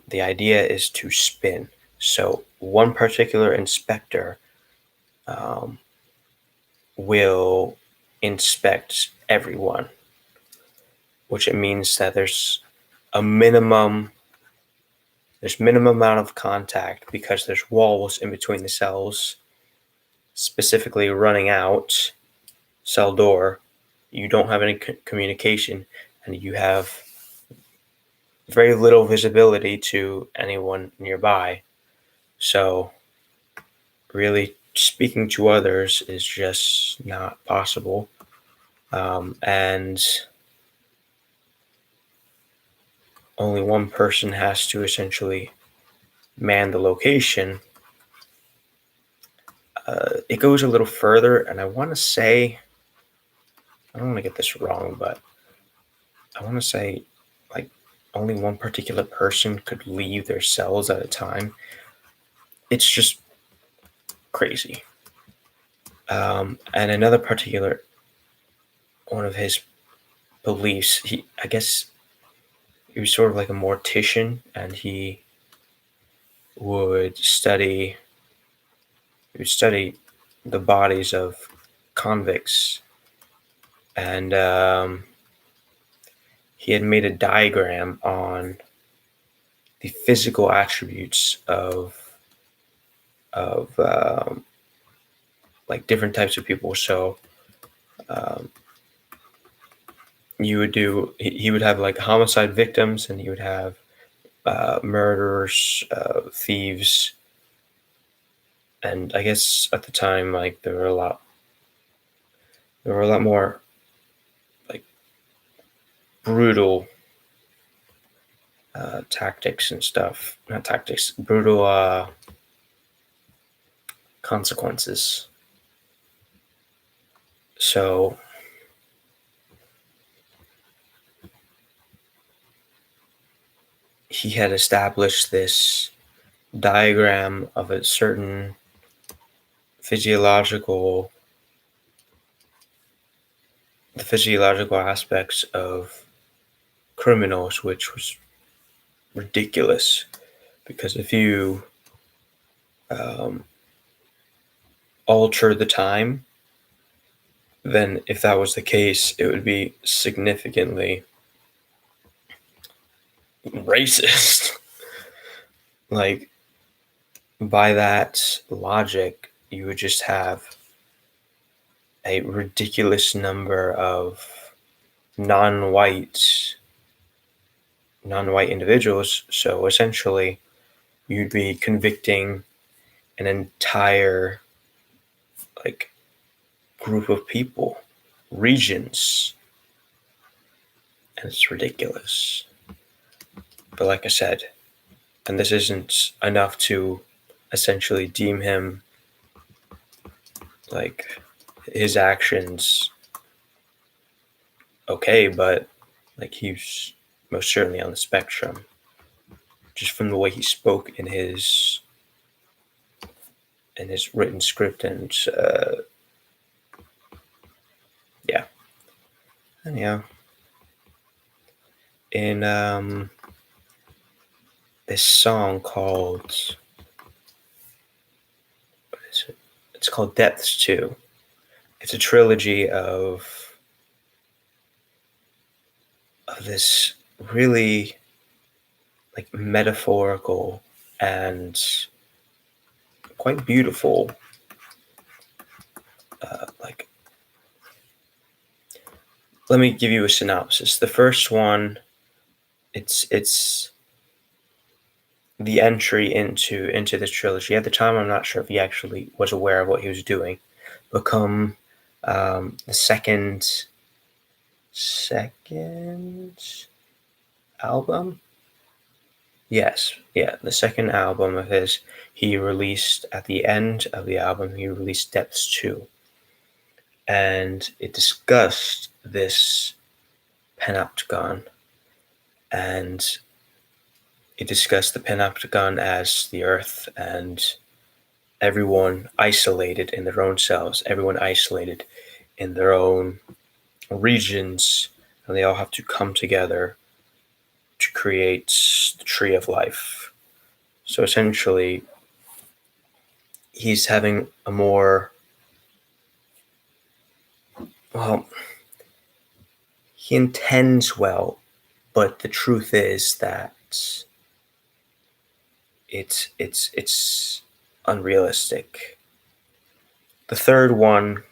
the idea is to spin. So, one particular inspector um, will inspect everyone, which it means that a minimum minimum amount of contact because there's walls in between the cells, specifically running out cell door. You don't have any communication, and you have very little visibility to anyone nearby. So really speaking to others is just not possible. And only one person has to essentially man the location. It goes a little further, and I want to say, I don't want to get this wrong, but I want to say like only one particular person could leave their cells at a time. It's just crazy. And another particular one of his beliefs, I guess he was sort of like a mortician, and would study he would study the bodies of convicts, and he had made a diagram on the physical attributes of like different types of people. So you would do he would have like homicide victims, and he would have murderers, thieves, and I guess at the time, like there were a lot more like brutal tactics and stuff. Not tactics, brutal consequences. So he had established this diagram of a certain physiological aspects of criminals, which was ridiculous, because if you alter the time, then if that was the case, it would be significantly racist. Like, by that logic, you would just have a ridiculous number of non-white individuals. So essentially, you'd be convicting an entire like group of people, regions, and it's ridiculous. But like I said, and this isn't enough to essentially deem him like his actions okay, but like he's most certainly on the spectrum, just from the way he spoke in his written script. And yeah, anyhow, in this song called, what is it? It's called Depths 2. It's a trilogy of this really like metaphorical and quite beautiful like, let me give you a synopsis. The first one, it's the entry into this trilogy. At the time, I'm not sure if he actually was aware of what he was doing. Become the second second album. Yes, yeah, the second album of his, he released at the end of the album, he released Depths 2. And it discussed this panopticon, and it discussed the panopticon as the Earth and everyone isolated in their own selves, everyone isolated in their own regions, and they all have to come together to create the tree of life. So essentially, he's having a more, well, he intends well, but the truth is that it's unrealistic. The third one,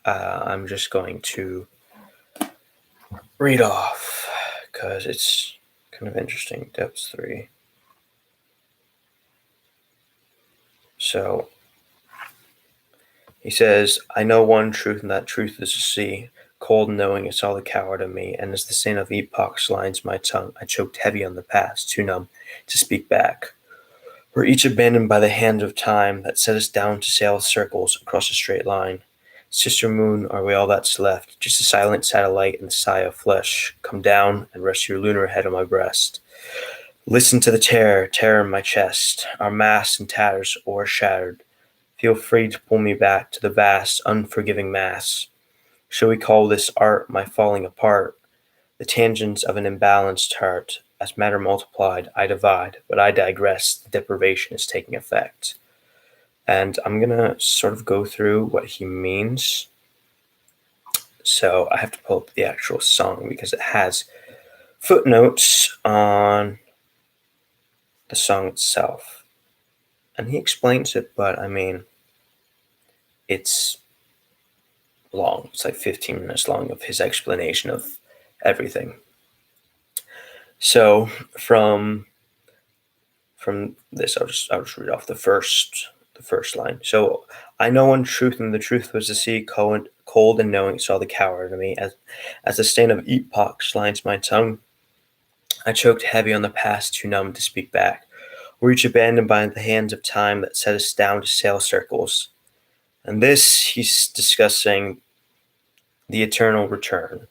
I'm just going to read off because it's kind of interesting. Depths 3. So he says, I know one truth, and that truth is to see. Cold knowing it's all the coward in me, and as the stain of epochs lines my tongue, I choked heavy on the past, too numb to speak back. We're each abandoned by the hand of time that set us down to sail circles across a straight line. Sister moon, are we all that's left? Just a silent satellite and the sigh of flesh. Come down and rest your lunar head on my breast. Listen to the terror in my chest. Our masts and tatters o'ershattered. Feel free to pull me back to the vast, unforgiving mass. Shall we call this art my falling apart? The tangents of an imbalanced heart. As matter multiplied, I divide, but I digress. The deprivation is taking effect. And I'm going to sort of go through what he means. So I have to pull up the actual song because it has footnotes on the song itself. And he explains it, but I mean, it's long. It's like 15 minutes long of his explanation of everything. So from this, I'll just read off the first line. So I know one truth, and the truth was to see cold and knowing saw the coward in me as the stain of epochs lines my tongue. I choked heavy on the past, too numb to speak back. We're each abandoned by the hands of time that set us down to sail circles. And this, he's discussing the eternal return.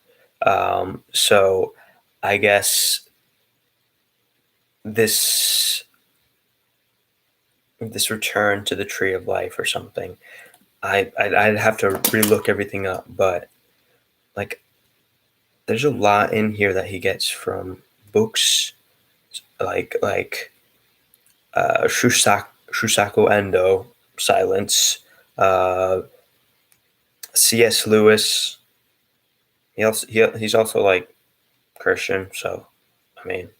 So I guess this return to the tree of life or something. I'd have to relook everything up, but like there's a lot in here that he gets from books like Shusaku Endo, Silence, C.S. Lewis. He's also like Christian, so I mean,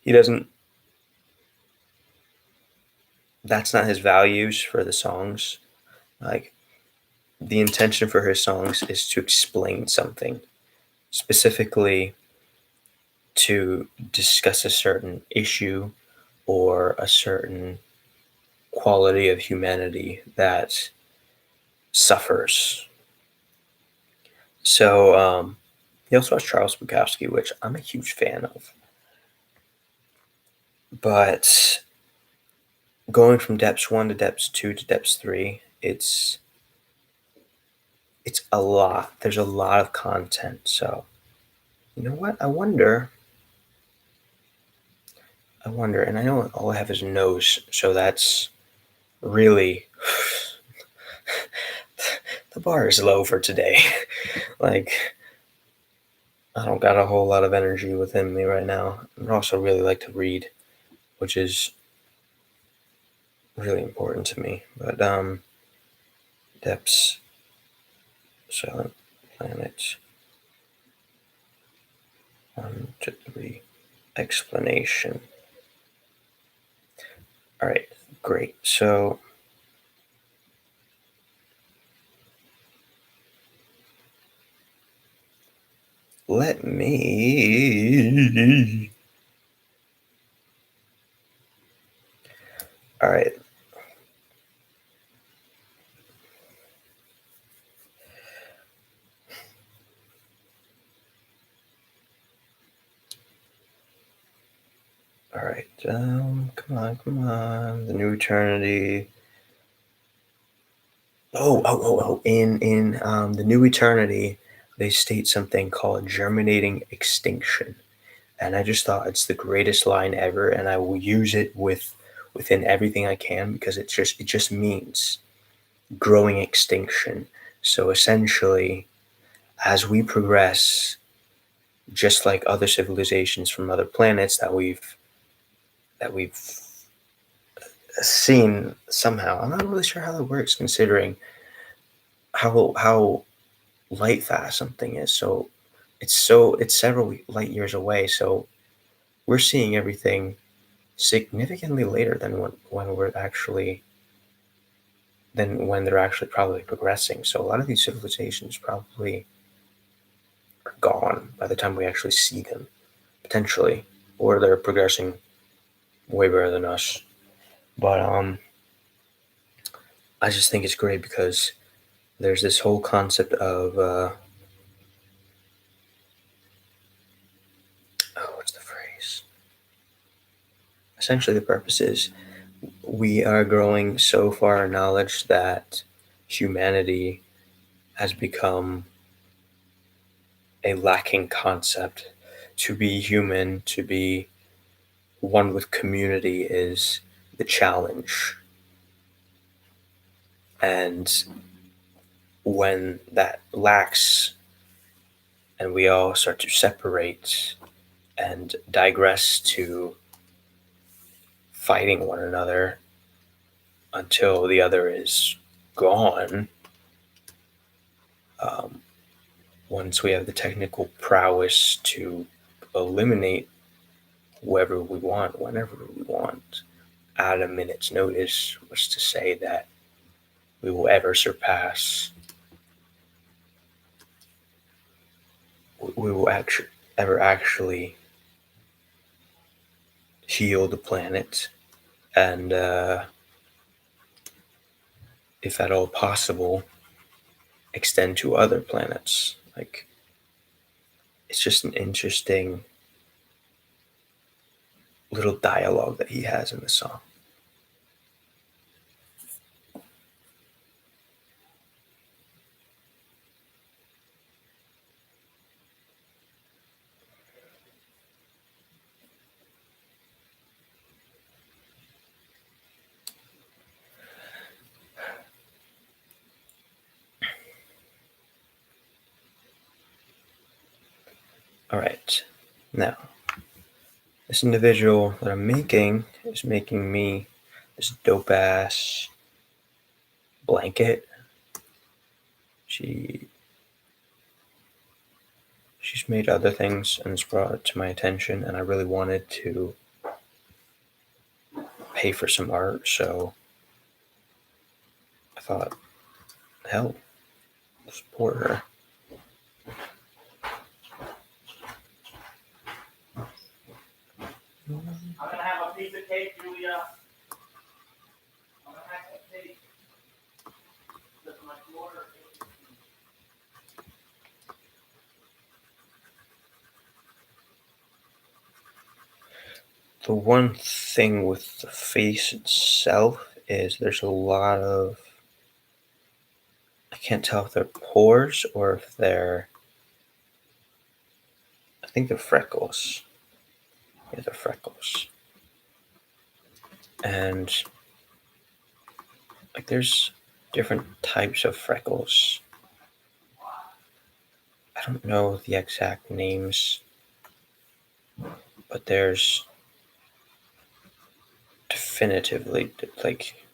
he doesn't. That's not his values for the songs. Like the intention for his songs is to explain something, specifically to discuss a certain issue or a certain quality of humanity that suffers. So he also has Charles Bukowski, which I'm a huge fan of. But going from Depths 1 to Depths 2 to Depths 3, it's a lot. There's a lot of content. So, you know what? I wonder, and I know all I have is nose, so that's really the bar is low for today. Like, I don't got a whole lot of energy within me right now. I also really like to read, which is really important to me. But Depths, Silent Planet, 1 to 3, explanation. All right, great. So let me. All right. All right. Come on, come on. The new eternity. Oh. In the new eternity, they state something called germinating extinction, and I just thought it's the greatest line ever, and I will use it within everything I can because it just means growing extinction. So essentially, as we progress, just like other civilizations from other planets that we've seen somehow. I'm not really sure how that works, considering how light fast something is. It's several light years away. So we're seeing everything significantly later than when they're actually probably progressing. So a lot of these civilizations probably are gone by the time we actually see them, potentially, or they're progressing way better than us. But I just think it's great because there's this whole concept of what's the phrase? Essentially, the purpose is we are growing so far in knowledge that humanity has become a lacking concept. To be human, to be one with community is the challenge. And when that lacks and we all start to separate and digress to fighting one another until the other is gone, um, once we have the technical prowess to eliminate whoever we want, whenever we want, at a minute's notice, was to say that we will ever surpass, we will actually ever actually heal the planet and, if at all possible, extend to other planets. Like, it's just an interesting little dialogue that he has in the song. All right. Now, this individual that I'm making is making me this dope ass blanket. She she's made other things and it's brought it to my attention, and I really wanted to pay for some art, so I thought, hell, support her. I'm gonna have a piece of cake, Julia. I'm gonna have some cake. That's my order. The one thing with the face itself is there's a lot of, I can't tell if they're pores or if they're, I think they're freckles. Yeah, they're freckles. And like there's different types of freckles. I don't know the exact names, but there's definitively like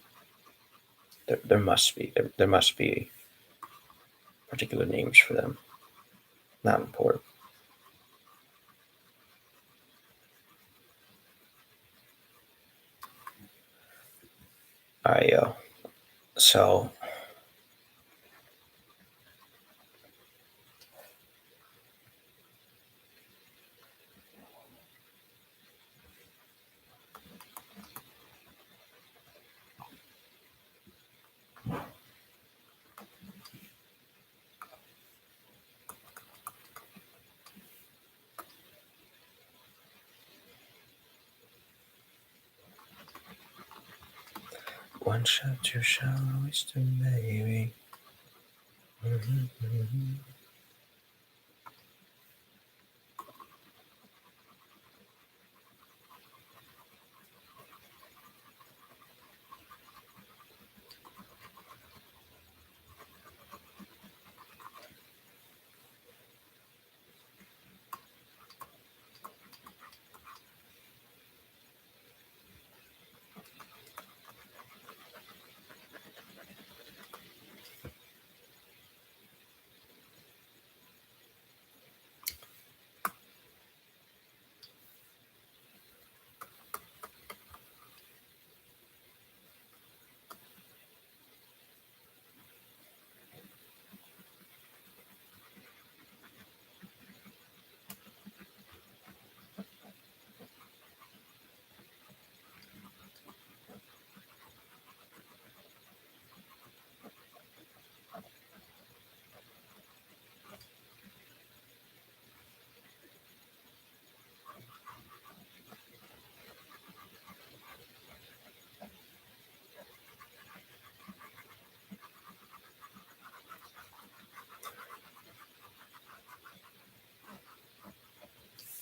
there must be there must be particular names for them. Not important. All right, yo. So One shot, two shot, waste baby. Mm-hmm.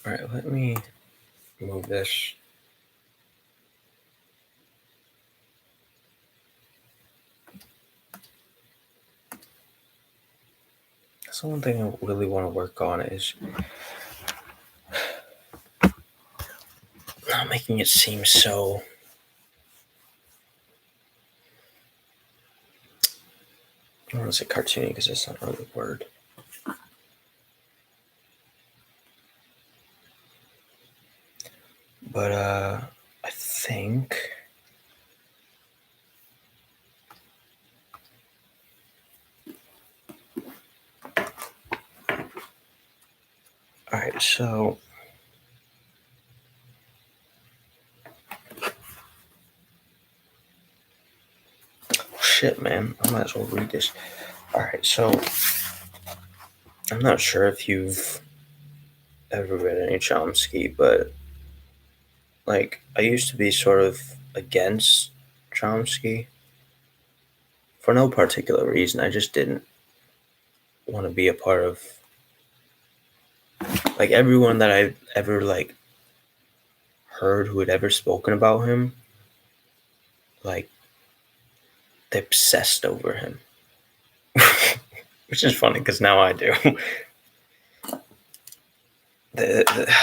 All right, let me move this. That's the one thing I really want to work on is not making it seem so. I don't want to say cartoony because that's not really the word. But I think. All right, so shit, man. I might as well read this. All right, so I'm not sure if you've ever read any Chomsky, but like I used to be sort of against Chomsky for no particular reason. I just didn't want to be a part of like everyone that I ever like heard who had ever spoken about him, like they obsessed over him. Which is funny because now I do.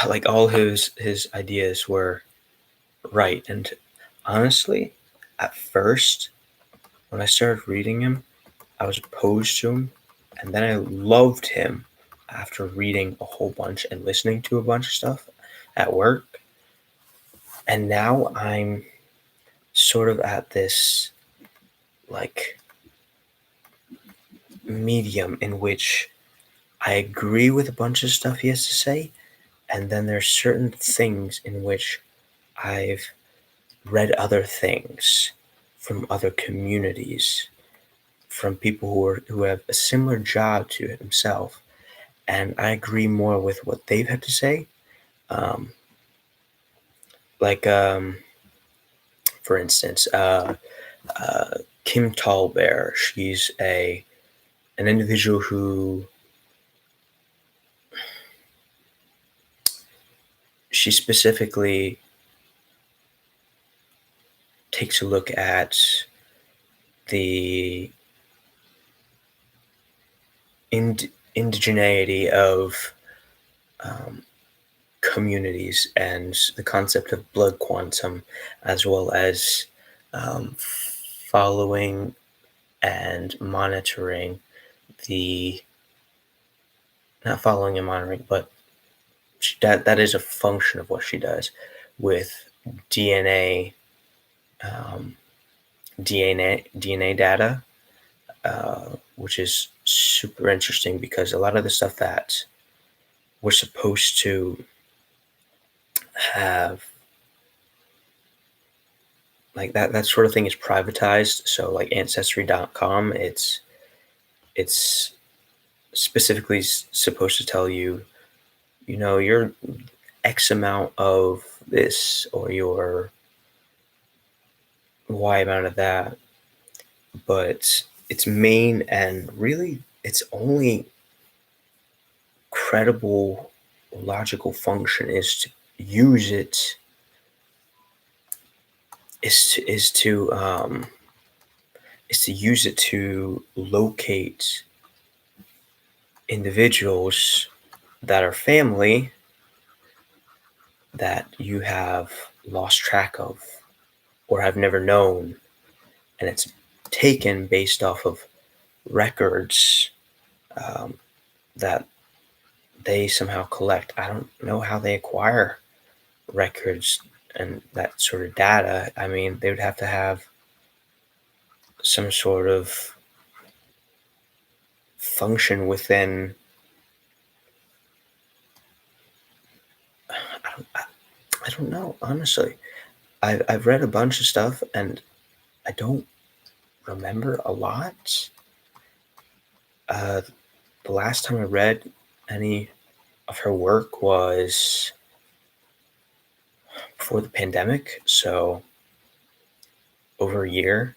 Like all his ideas were right, and honestly, at first when I started reading him, I was opposed to him, and then I loved him after reading a whole bunch and listening to a bunch of stuff at work. And now I'm sort of at this like medium in which I agree with a bunch of stuff he has to say, and then there's certain things in which I've read other things from other communities, from people who have a similar job to himself, and I agree more with what they've had to say. Um, like, for instance, uh, Kim Tallbear. She's an individual who she specifically takes a look at the indigeneity of um, communities and the concept of blood quantum, as well as um, following and monitoring the not following and monitoring, but that is a function of what she does with DNA, um, DNA data, which is super interesting because a lot of the stuff that we're supposed to have like that sort of thing is privatized. So like ancestry.com, it's specifically supposed to tell you, you know, you're X amount of this, or your why I'm out of that. But its main and really its only credible logical function use it is to use it to locate individuals that are family that you have lost track of or have never known, and it's taken based off of records um, that they somehow collect. I don't know how they acquire records and that sort of data. I mean, they would have to have some sort of function within. I don't know, honestly. I've read a bunch of stuff and I don't remember a lot. Uh, the last time I read any of her work was before the pandemic, so over a year.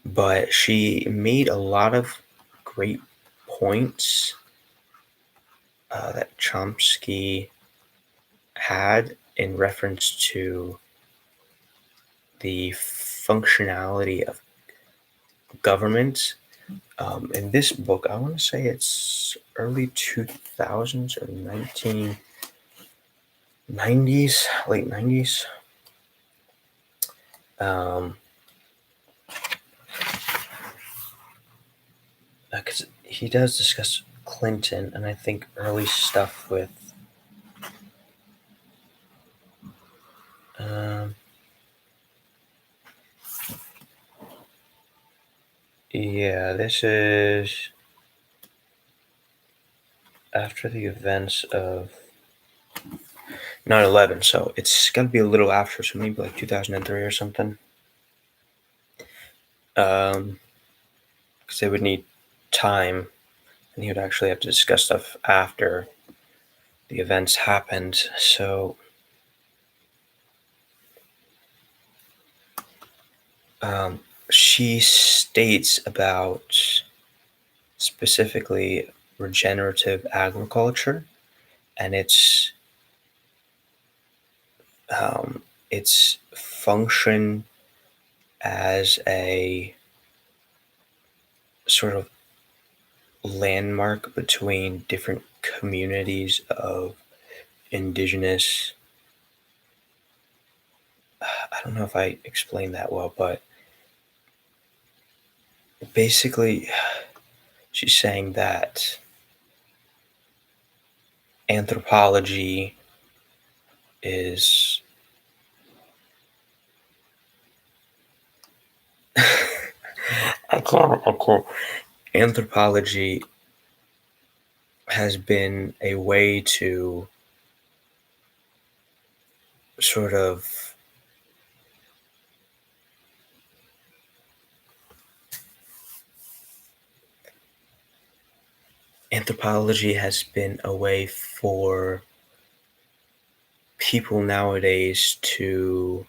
But she made a lot of great points that Chomsky had in reference to the functionality of government. In this book, I want to say it's early 2000s or 1990s, late 90s. Um, because he does discuss Clinton and I think early stuff with. Um, yeah, this is after the events of 9/11, so it's got to be a little after, so maybe like 2003 or something. Because they would need time, and he would actually have to discuss stuff after the events happened. So um, she states about specifically regenerative agriculture and its function as a sort of landmark between different communities of indigenous. I don't know if I explained that well, but basically, she's saying that anthropology is. I can't. I can't. Anthropology has been a way to sort of anthropology has been a way for people nowadays to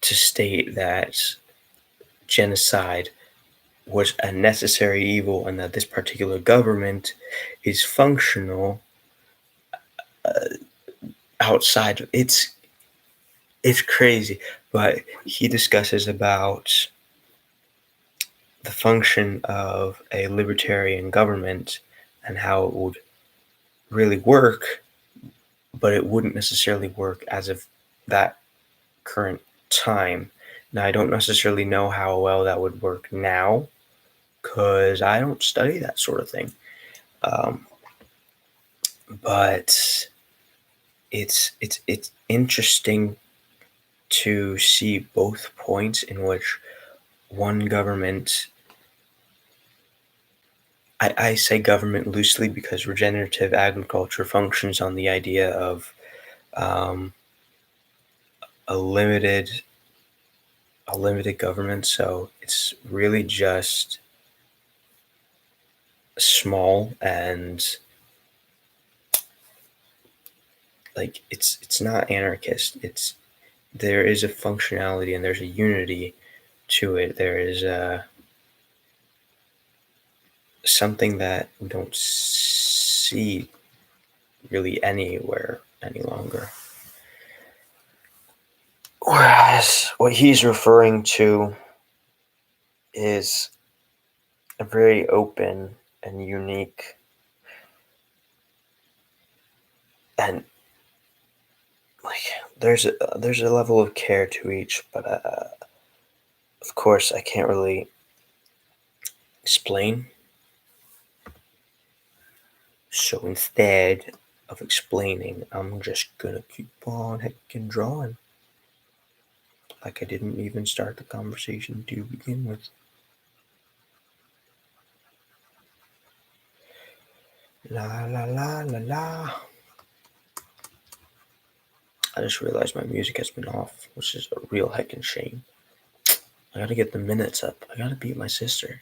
state that genocide was a necessary evil and that this particular government is functional outside. It's crazy, but he discusses about the function of a libertarian government and how it would really work, but it wouldn't necessarily work as of that current time. Now, I don't necessarily know how well that would work now because I don't study that sort of thing. Um, but it's interesting to see both points in which one government. I say government loosely because regenerative agriculture functions on the idea of um, a limited a limited government, so it's really just small and like it's not anarchist. It's there is a functionality and there's a unity to it. There is something that we don't see really anywhere any longer. Whereas what he's referring to is a very open and unique and like there's a level of care to each, but of course I can't really explain. So instead of explaining, I'm just gonna keep on heckin' drawing. Like I didn't even start the conversation to begin with. La la la la la. I just realized my music has been off, which is a real heckin' shame. I gotta get the minutes up. I gotta beat my sister.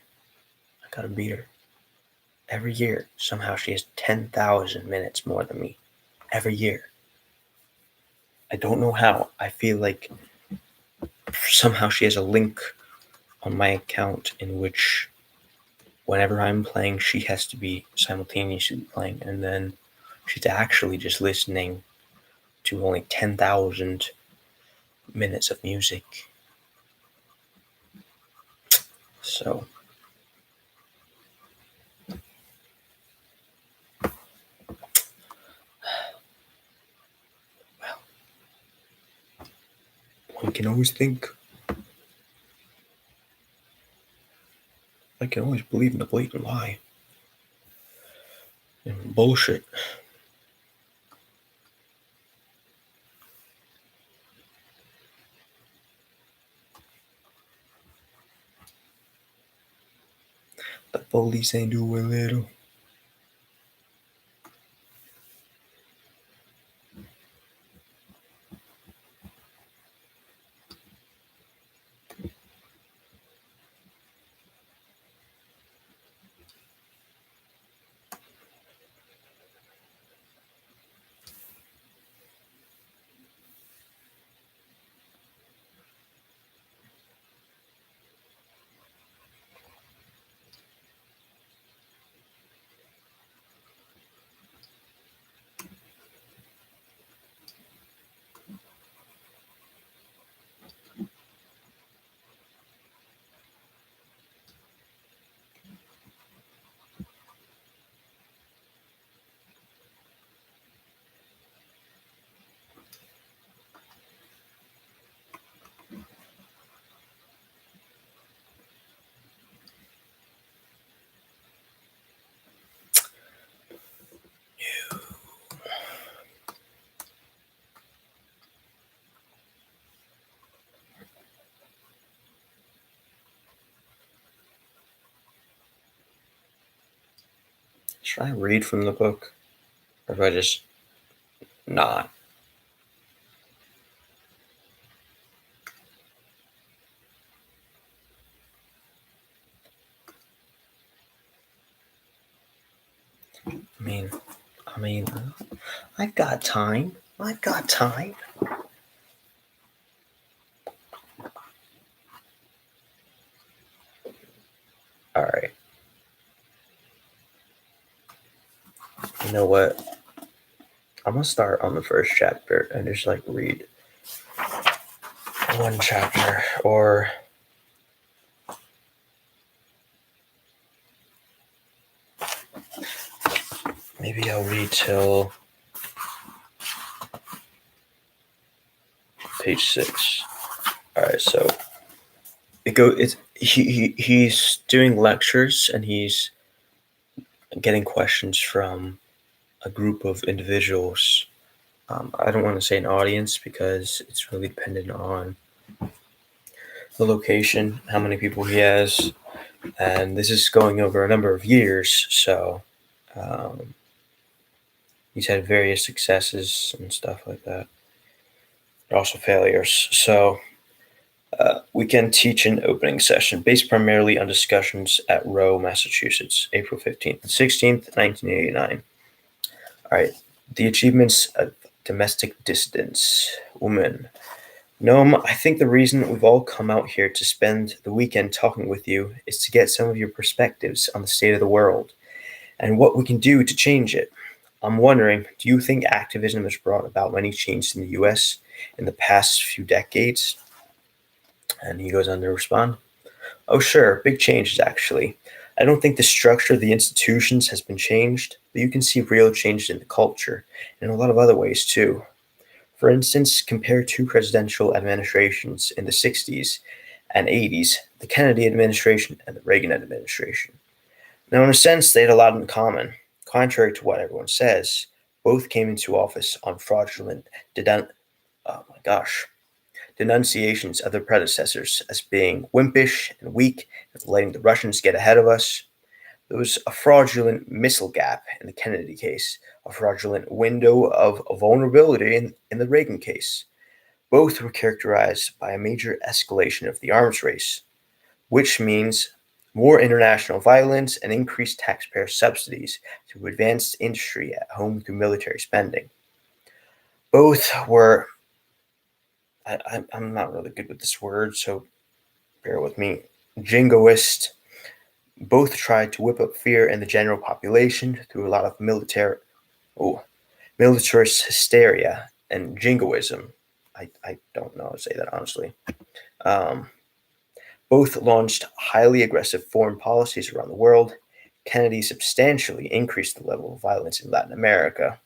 I gotta beat her. Every year, somehow she has 10,000 minutes more than me. Every year. I don't know how. I feel like somehow she has a link on my account in which whenever I'm playing, she has to be simultaneously playing, and then she's actually just listening to only 10,000 minutes of music. So, one can always think. I can always believe in a blatant lie and bullshit. The police ain't doing little. Should I read from the book? Or if I just not? I mean, I mean, I've got time. I've got time. All right. You know what? I'm gonna start on the first chapter and just like read one chapter, or maybe I'll read till page 6. All right, so he's doing lectures and he's getting questions from a group of individuals. I don't want to say an audience because it's really dependent on the location, how many people he has, and this is going over a number of years. So um, he's had various successes and stuff like that, but also failures. So we can teach an opening session based primarily on discussions at Rowe, Massachusetts, April 15th and 16th, 1989. All right. The achievements of Domestic dissidents, women. Noam, I think the reason we've all come out here to spend the weekend talking with you is to get some of your perspectives on the state of the world and what we can do to change it. I'm wondering, do you think activism has brought about many changes in the US in the past few decades? And he goes on to respond, oh, sure, big changes actually. I don't think the structure of the institutions has been changed, but you can see real changes in the culture and in a lot of other ways too. For instance, compare two presidential administrations in the 60s and 80s, the Kennedy administration and the Reagan administration. Now, in a sense, they had a lot in common. Contrary to what everyone says, both came into office on fraudulent oh my gosh, denunciations of their predecessors as being wimpish and weak and letting the Russians get ahead of us. There was a fraudulent missile gap in the Kennedy case, a fraudulent window of vulnerability in the Reagan case. Both were characterized by a major escalation of the arms race, which means more international violence and increased taxpayer subsidies to advanced industry at home through military spending. Both were, I'm not really good with this word, so bear with me, jingoist. Both tried to whip up fear in the general population through a lot of militarist hysteria and jingoism. I don't know how to say that honestly. Um, Both launched highly aggressive foreign policies around the world. Kennedy substantially increased the level of violence in Latin America.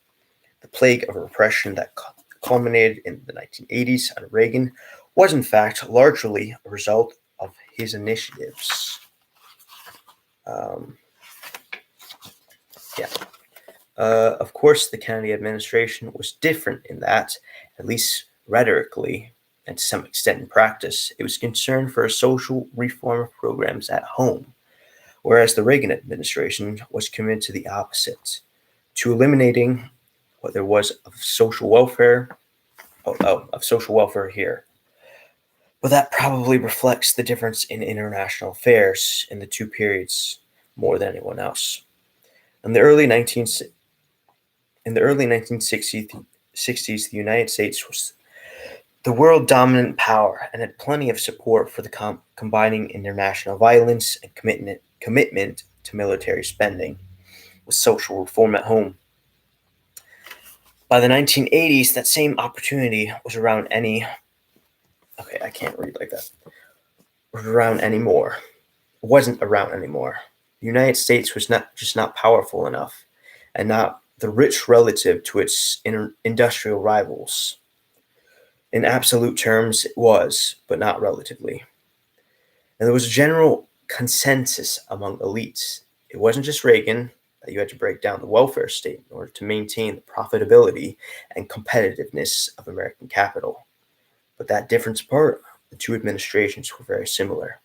The plague of repression that culminated in the 1980s under Reagan was, in fact, largely a result of his initiatives. Um, yeah. Of course, the Kennedy administration was different in that, at least rhetorically, and to some extent in practice, it was concerned for social reform programs at home, whereas the Reagan administration was committed to the opposite, to eliminating what there was of social welfare, of social welfare here. But that probably reflects the difference in international affairs in the two periods more than anyone else. In the early 19 in the early 1960s, the United States was the world dominant power and had plenty of support for the combining international violence and commitment to military spending with social reform at home. By the 1980s, that same opportunity was around any. Okay, I can't read like that. Was around anymore. Wasn't around anymore. The United States was not powerful enough, and not the rich relative to its industrial rivals. In absolute terms, it was, but not relatively. And there was a general consensus among elites. It wasn't just Reagan that you had to break down the welfare state in order to maintain the profitability and competitiveness of American capital. But that difference apart, the two administrations were very similar.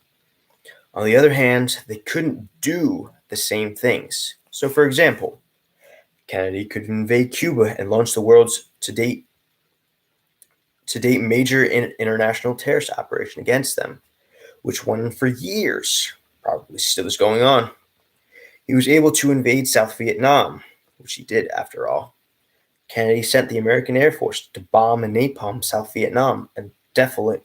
On the other hand, they couldn't do the same things. So, for example, Kennedy could invade Cuba and launch the world's to date major international terrorist operation against them, which went for years, probably still is going on. He was able to invade South Vietnam, which he did after all. Kennedy sent the American Air Force to bomb and napalm South Vietnam and defoliate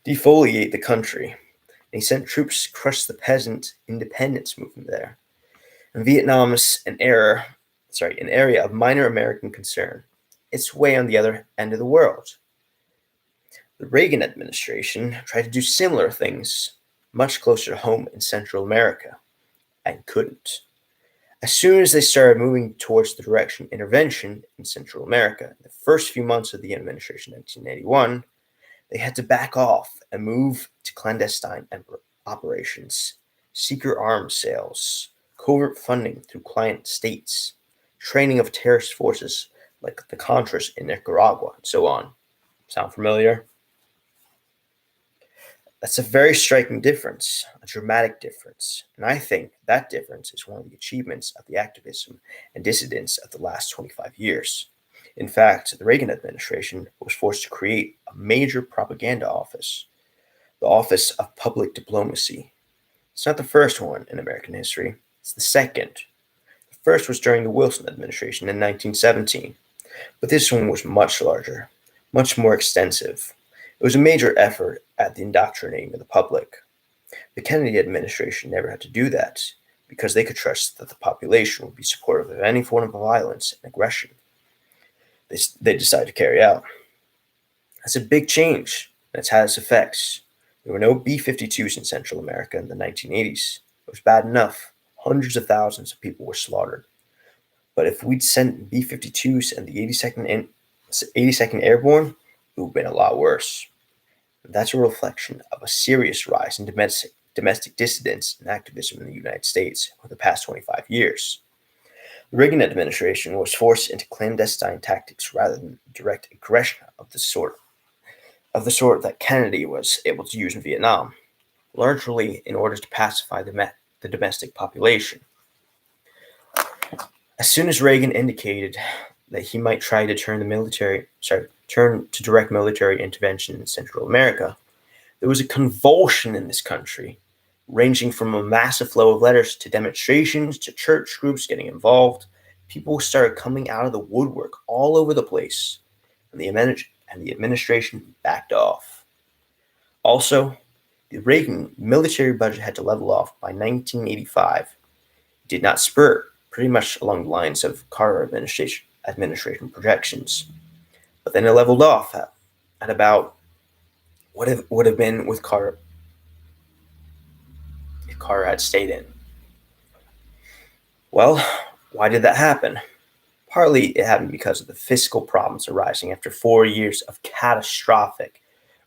the country. And he sent troops to crush the peasant independence movement there. And Vietnam is an area of minor American concern. It's way on the other end of the world. The Reagan administration tried to do similar things much closer to home in Central America and couldn't. As soon as they started moving towards the direction of intervention in Central America, in the first few months of the administration in 1981, they had to back off and move to clandestine operations, secret arms sales, covert funding through client states, training of terrorist forces like the Contras in Nicaragua, and so on. Sound familiar? That's a very striking difference, a dramatic difference, and I think that difference is one of the achievements of the activism and dissidents of the last 25 years. In fact, the Reagan administration was forced to create a major propaganda office, the Office of Public Diplomacy. It's not the first one in American history, it's the second. The First was during the Wilson administration in 1917, but this one was much larger, much more extensive. It was a major effort at the indoctrinating of the public. The Kennedy administration never had to do that because they could trust that the population would be supportive of any form of violence and aggression they decided to carry out. That's a big change, and it's had its effects. There were no B 52s in Central America in the 1980s. It was bad enough. Hundreds of thousands of people were slaughtered. But if we'd sent B 52s and the 82nd Airborne, it would have been a lot worse. That's a reflection of a serious rise in domestic dissidence and activism in the United States over the past 25 years. The Reagan administration was forced into clandestine tactics rather than direct aggression of the sort that Kennedy was able to use in Vietnam, largely in order to pacify the domestic population. As soon as Reagan indicated that he might try to turn to direct military intervention in Central America, there was a convulsion in this country, ranging from a massive flow of letters to demonstrations to church groups getting involved. People started coming out of the woodwork all over the place, and the administration backed off. Also, the Reagan military budget had to level off by 1985. It did not spurt, pretty much along the lines of Carter administration projections. But then it leveled off at about what it would have been with Carter if Carter had stayed in. Well, why did that happen? Partly it happened because of the fiscal problems arising after 4 years of catastrophic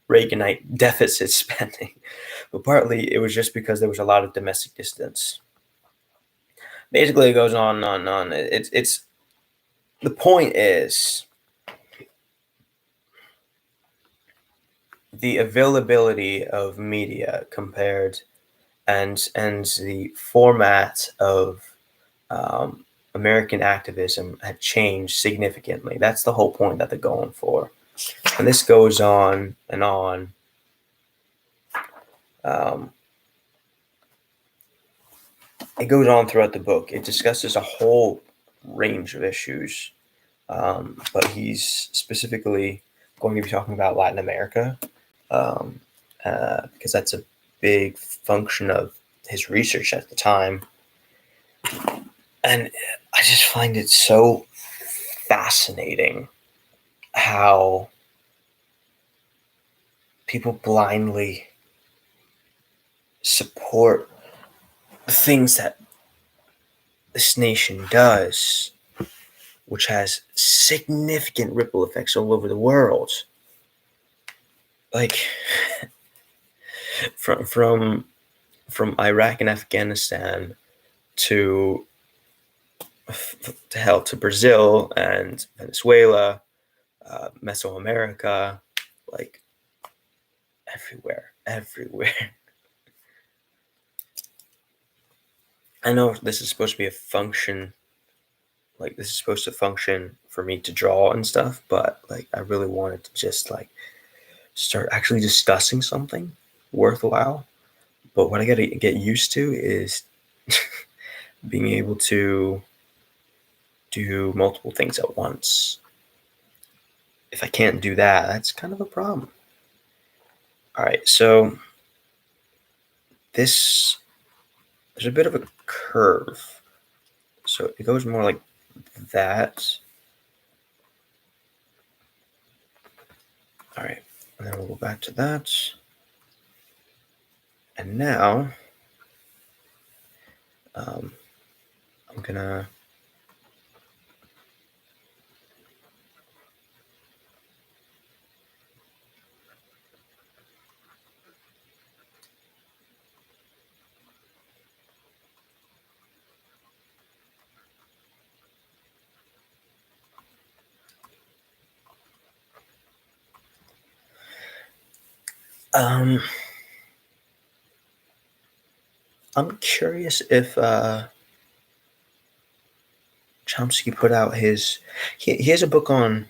Reaganite deficit spending, but partly it was just because there was a lot of domestic dissidence. Basically, it goes on and on and on. It's the point is the availability of media compared and the format of American activism had changed significantly. That's the whole point that they're going for. And this goes on and on. It goes on throughout the book. It discusses a whole range of issues, but he's specifically going to be talking about Latin America because that's a big function of his research at the time. And I just find it so fascinating how people blindly support the things that this nation does, which has significant ripple effects all over the world. Like from Iraq and Afghanistan to hell to Brazil and Venezuela, Mesoamerica, like everywhere. I know this is supposed to be a function, like this is supposed to function for me to draw and stuff, but like I really wanted to just like start actually discussing something worthwhile. But what I gotta get used to is being able to do multiple things at once. If I can't do that, that's kind of a problem. All right, so there's a bit of a curve. So it goes more like that. All right, and then we'll go back to that. And now I'm gonna I'm curious if Chomsky put out he has a book on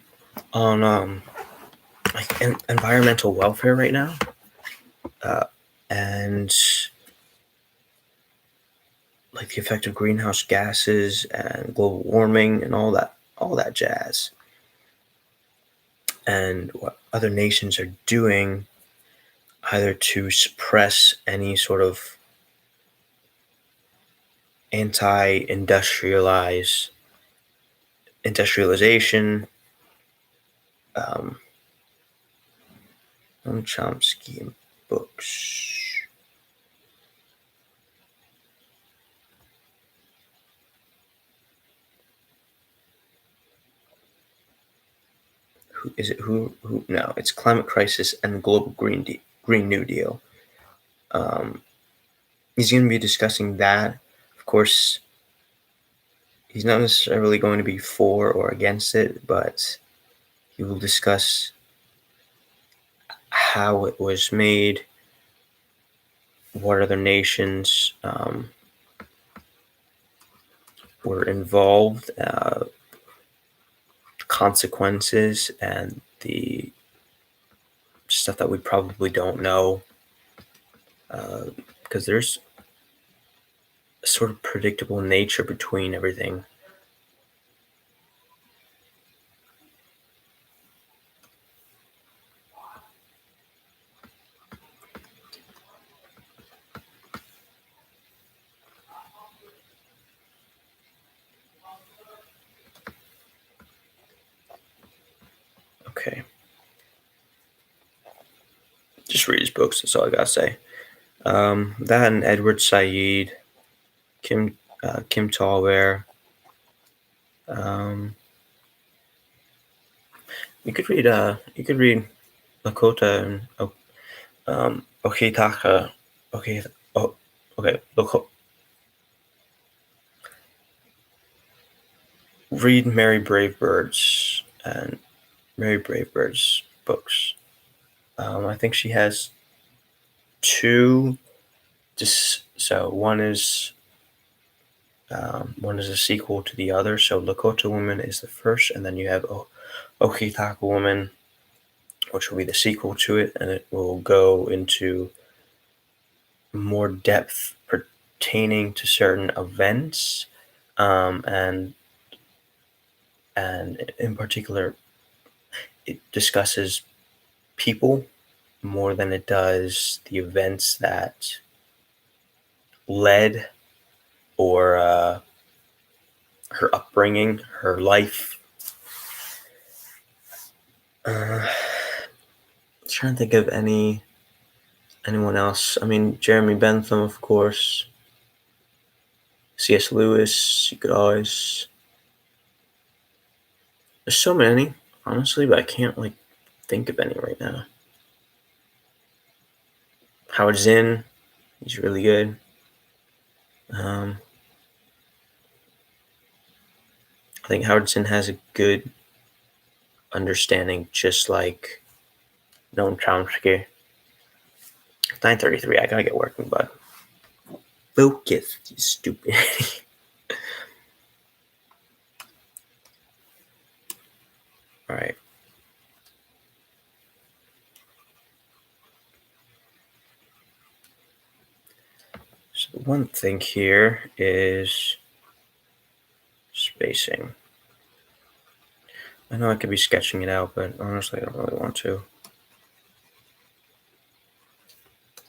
like environmental welfare right now, and like the effect of greenhouse gases and global warming and all that jazz, and what other nations are doing either to suppress any sort of industrialization. um, Noam Chomsky in books. Who is it? Who? No, it's climate crisis and the global Green New Deal. Um, he's going to be discussing that. Of course, he's not necessarily going to be for or against it, but he will discuss how it was made, what other nations were involved, consequences, and the stuff that we probably don't know, because there's a sort of predictable nature between everything. Okay, just read his books. That's all I gotta say. That and Edward Said, Kim Tallware. Um, you could read Lakota and Okitaka. Okay, oh, okay. Read Mary Bravebird's books. I think she has two. Just so one is a sequel to the other. So Lakota Woman is the first, and then you have Okitaka Woman, which will be the sequel to it, and it will go into more depth pertaining to certain events, and in particular, it discusses people more than it does the events that led or her upbringing, her life. Trying to think of anyone else. I mean, Jeremy Bentham, of course. C.S. Lewis. You could always. There's so many, honestly, but I can't think of any right now. Howard Zinn. He's really good. I think Howard Zinn has a good understanding, just like Noam Chomsky. 9:33. I gotta get working, bud. Focus, you stupid. All right. So one thing here is spacing. I know I could be sketching it out, but honestly, I don't really want to.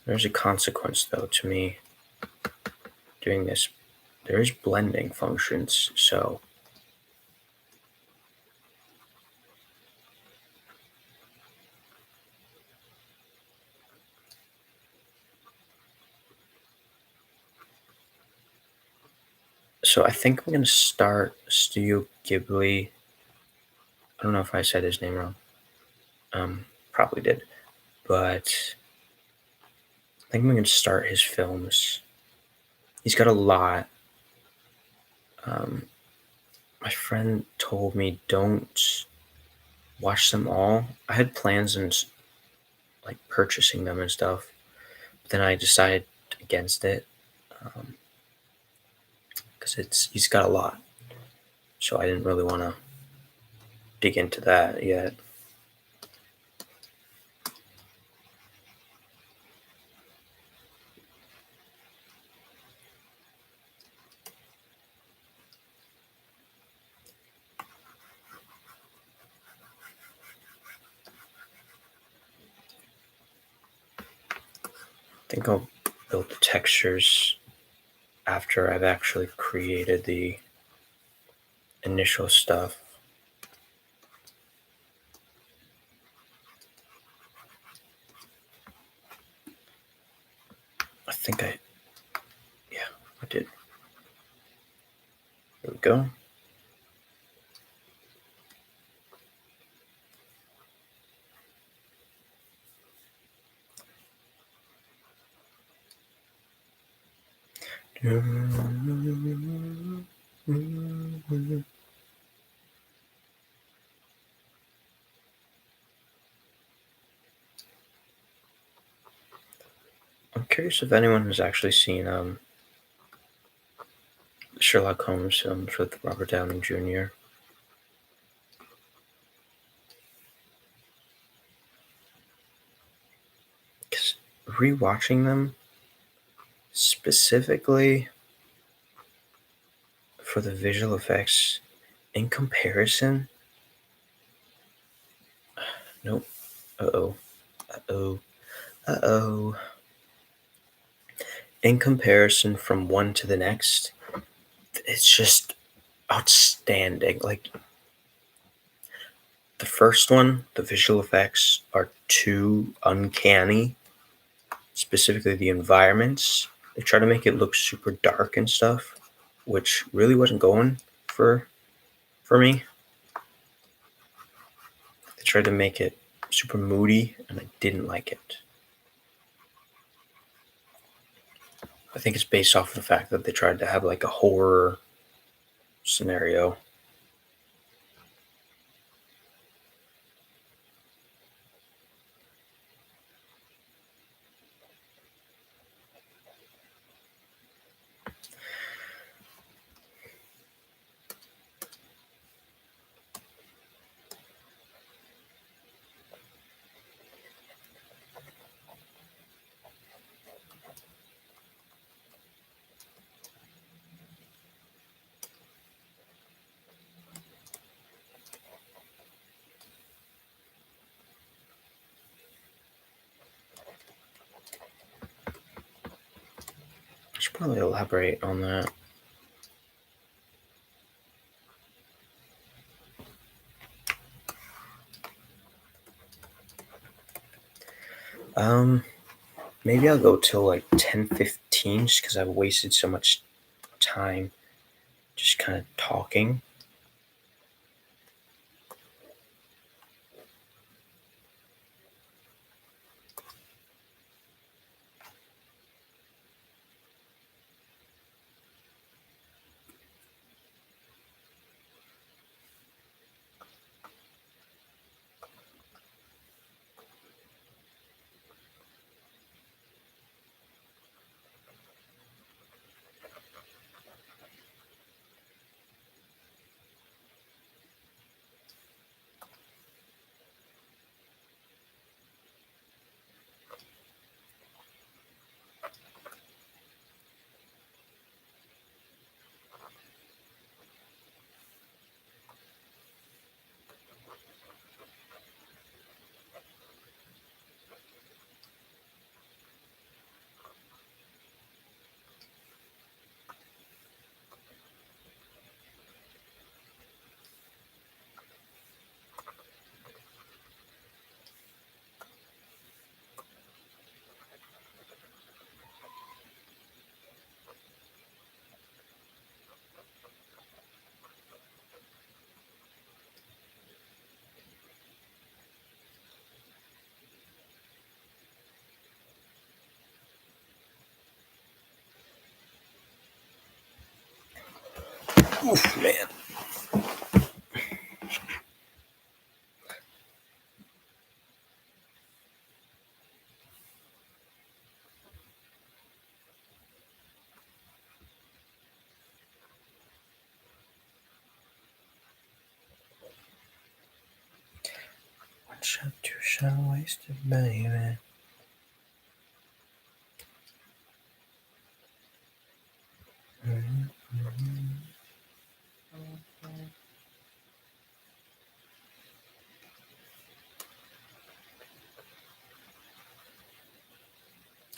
There's a consequence, though, to me doing this. There is blending functions, so I think I'm gonna start Studio Ghibli. I don't know if I said his name wrong. Probably did, but I think I'm gonna start his films. He's got a lot. My friend told me don't watch them all. I had plans and purchasing them and stuff, but then I decided against it because he's got a lot. So I didn't really want to dig into that yet. think I'll build the textures after I've actually created the initial stuff. I think yeah, I did. There we go. I'm curious if anyone has actually seen Sherlock Holmes films with Robert Downey Jr. Because rewatching them specifically for the visual effects in comparison, nope. Uh oh. Uh oh. Uh oh. In comparison from one to the next, it's just outstanding. Like the first one, the visual effects are too uncanny, specifically the environments. They try to make it look super dark and stuff, which really wasn't going for for me. They tried to make it super moody, and I didn't like it. I think it's based off of the fact that they tried to have like a horror scenario. I should probably elaborate on that. Um, Maybe I'll go till like 10:15 just because I've wasted so much time just kind of talking. Oof, man. One shot, two shot wasted, baby.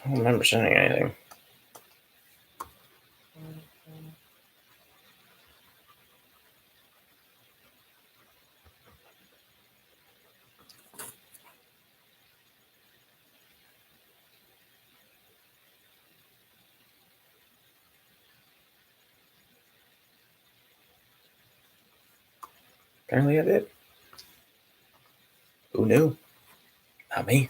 I don't remember sending anything. Apparently I did. Who knew? Not me.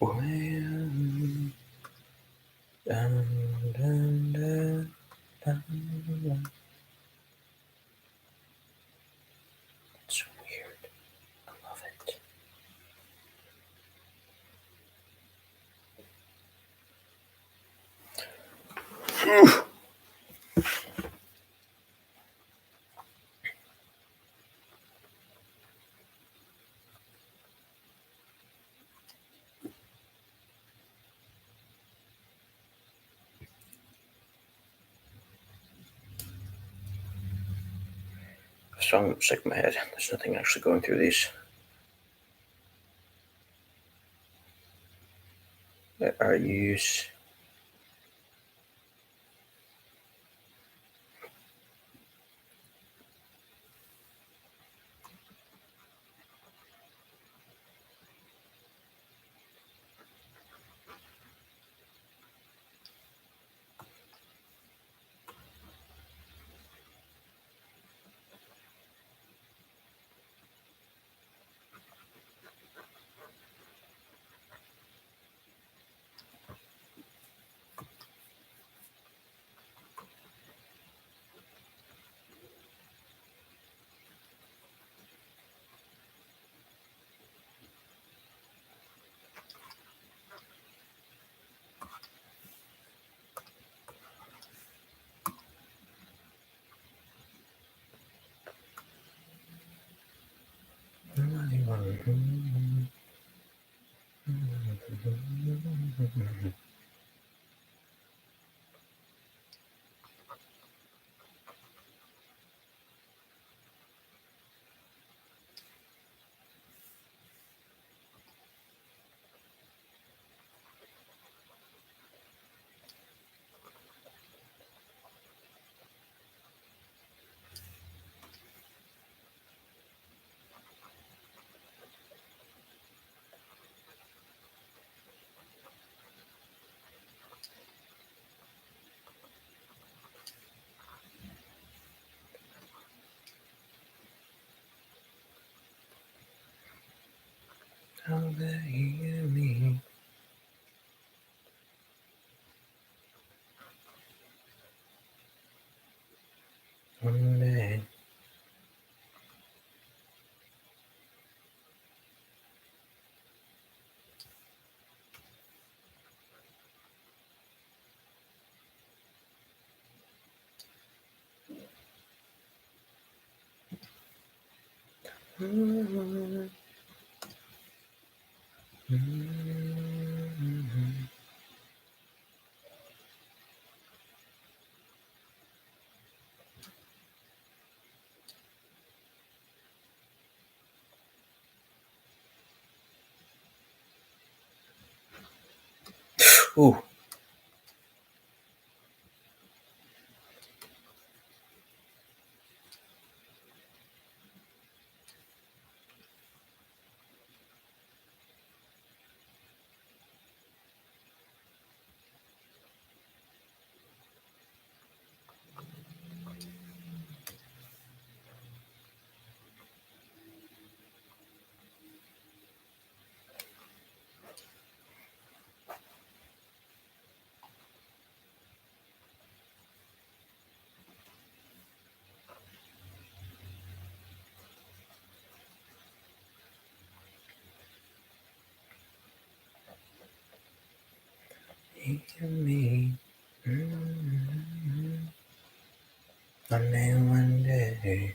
Well, dun, dun, dun, dun, dun. It's so weird. I love it. So I'm sick in my head. There's nothing actually going through these. Are you? Over me. One day. Ooh. Hear me. One day.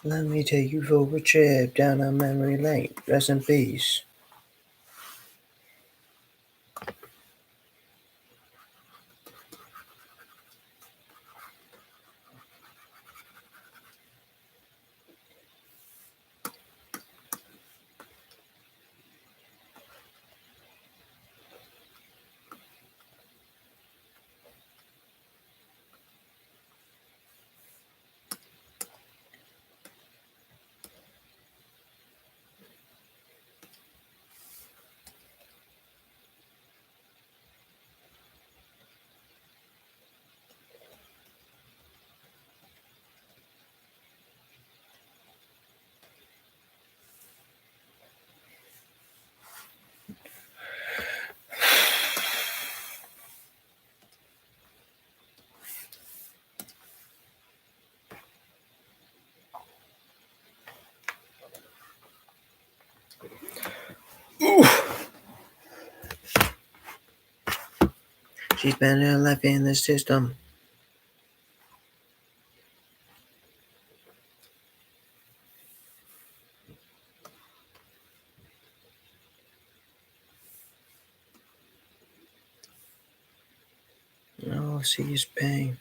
Let me take you for a trip down a memory lane. Rest in peace. She's been her life in the system. All I see is pain.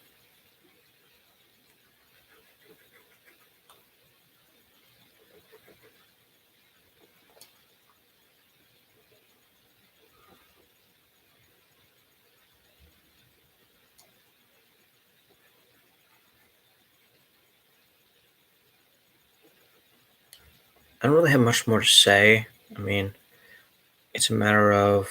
I don't really have much more to say. I mean, it's a matter of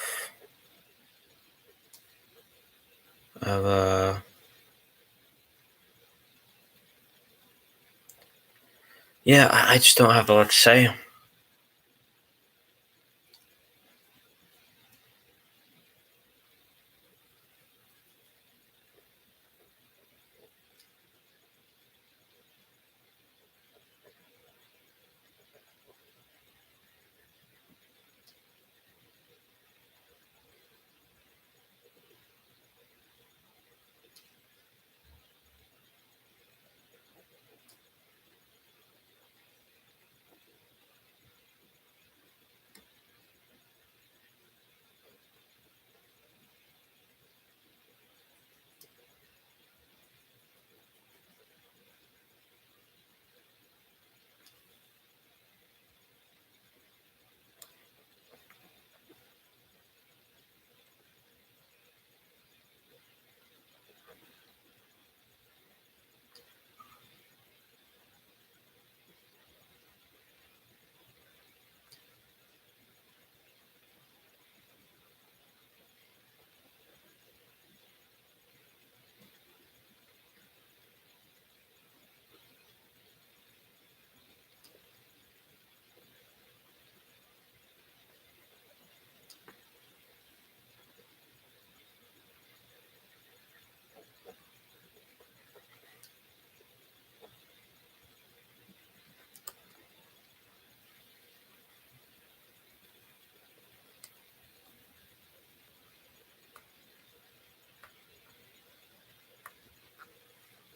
yeah. I just don't have a lot to say.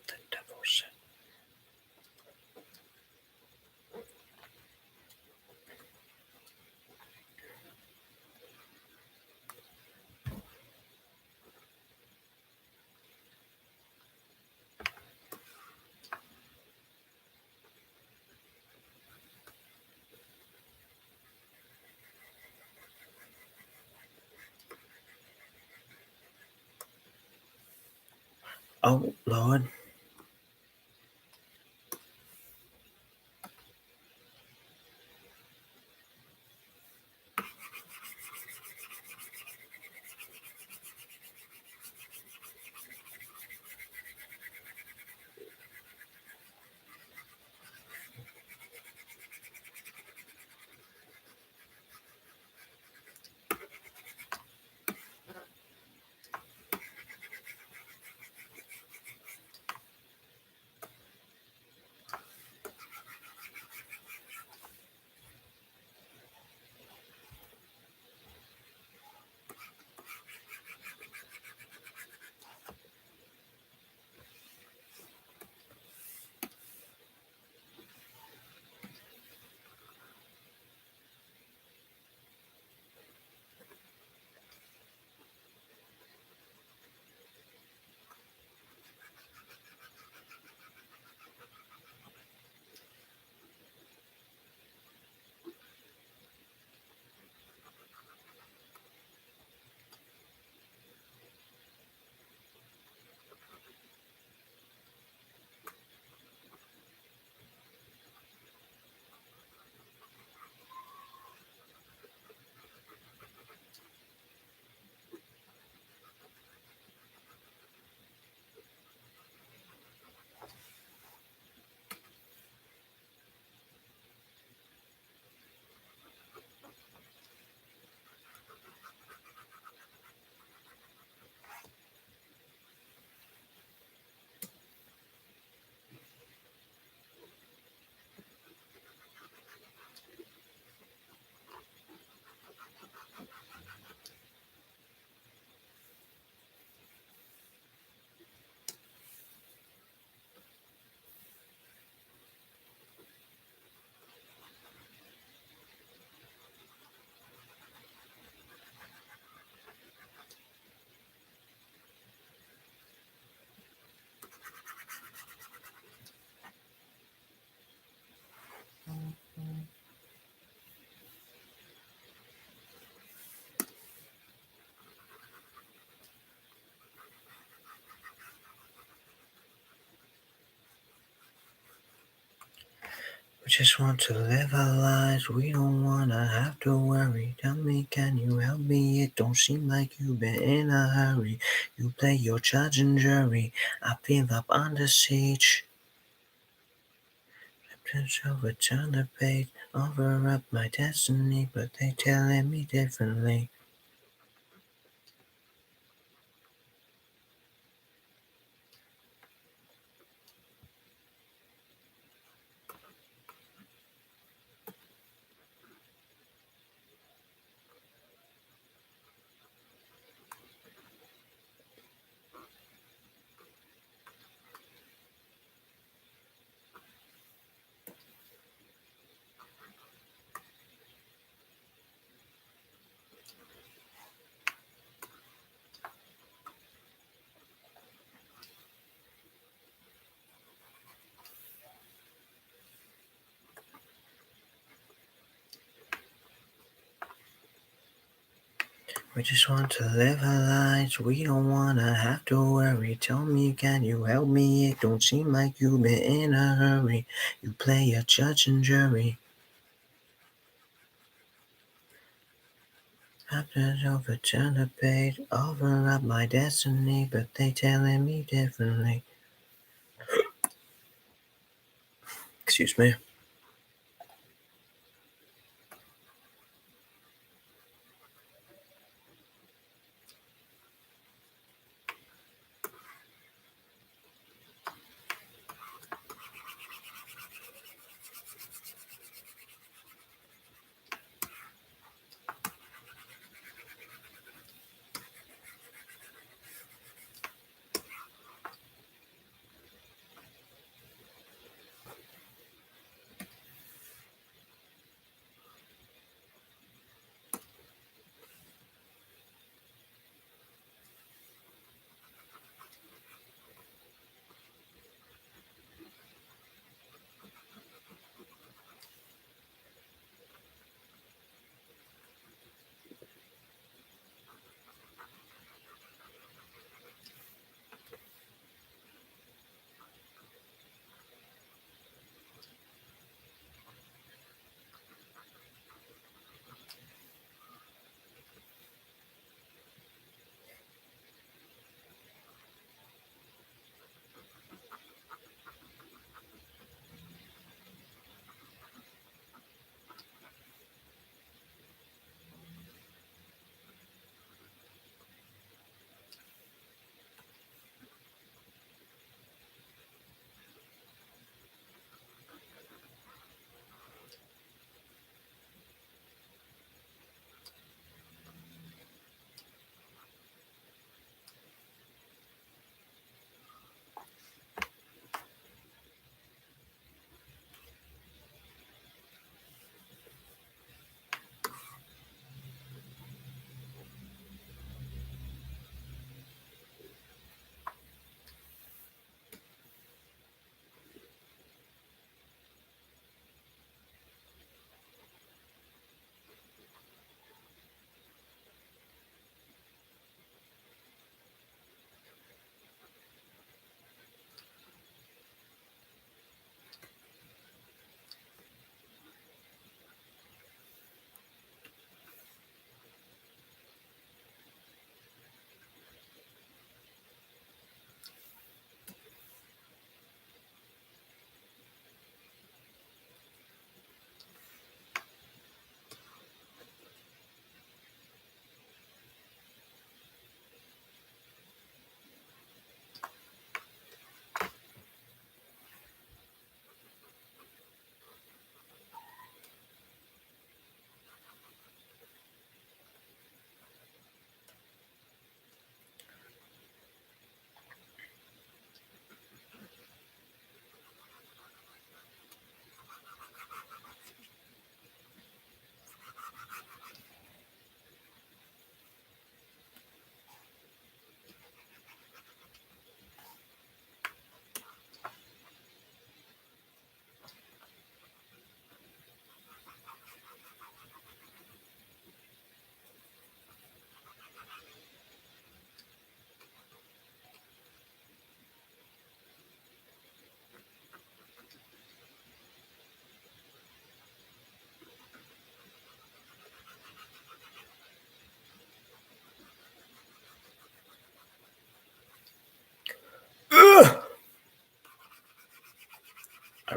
The devil's. Oh Lord. We just want to live our lives, we don't wanna have to worry. Tell me, can you help me? It don't seem like you've been in a hurry. You play your judge and jury, I feel up under siege. Potential return the page, offer up my destiny, but they telling me differently. We just want to live our lives, we don't wanna have to worry. Tell me, can you help me? It don't seem like you've been in a hurry. You play a judge and jury. After overturn the page, offer up my destiny, but they telling me differently. Excuse me.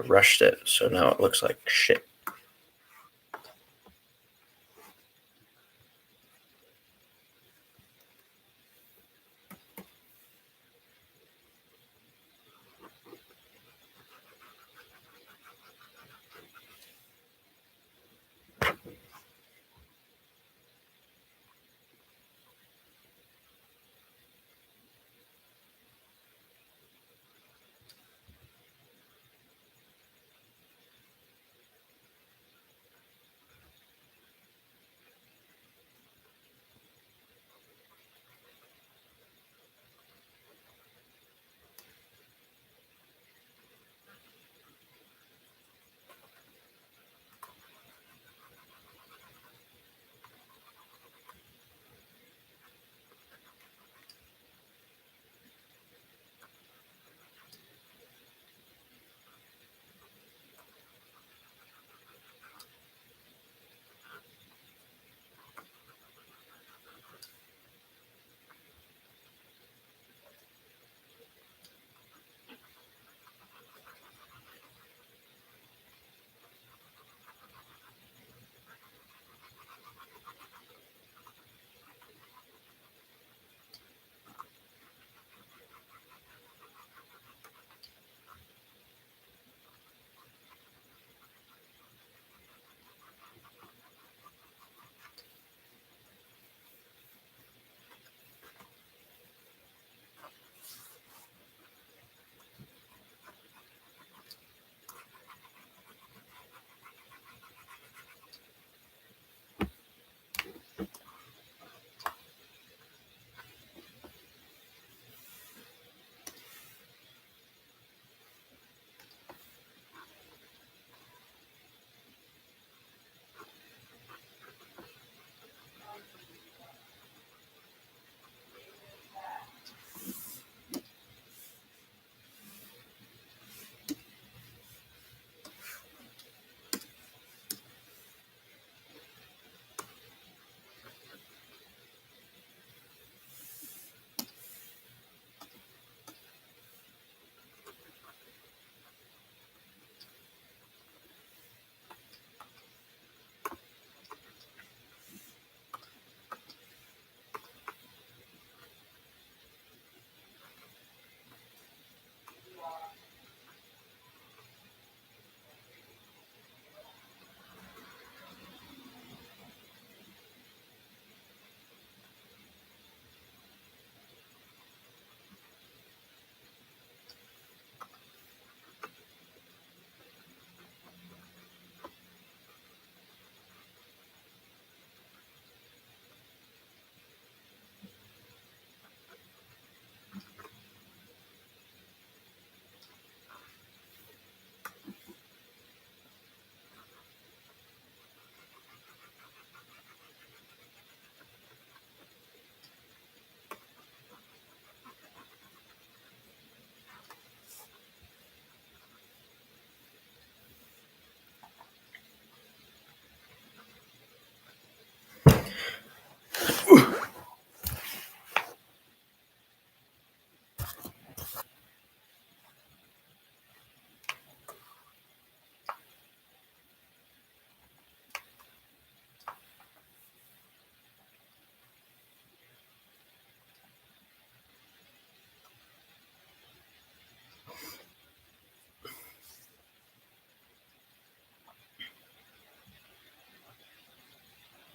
rushed it, so now it looks like shit.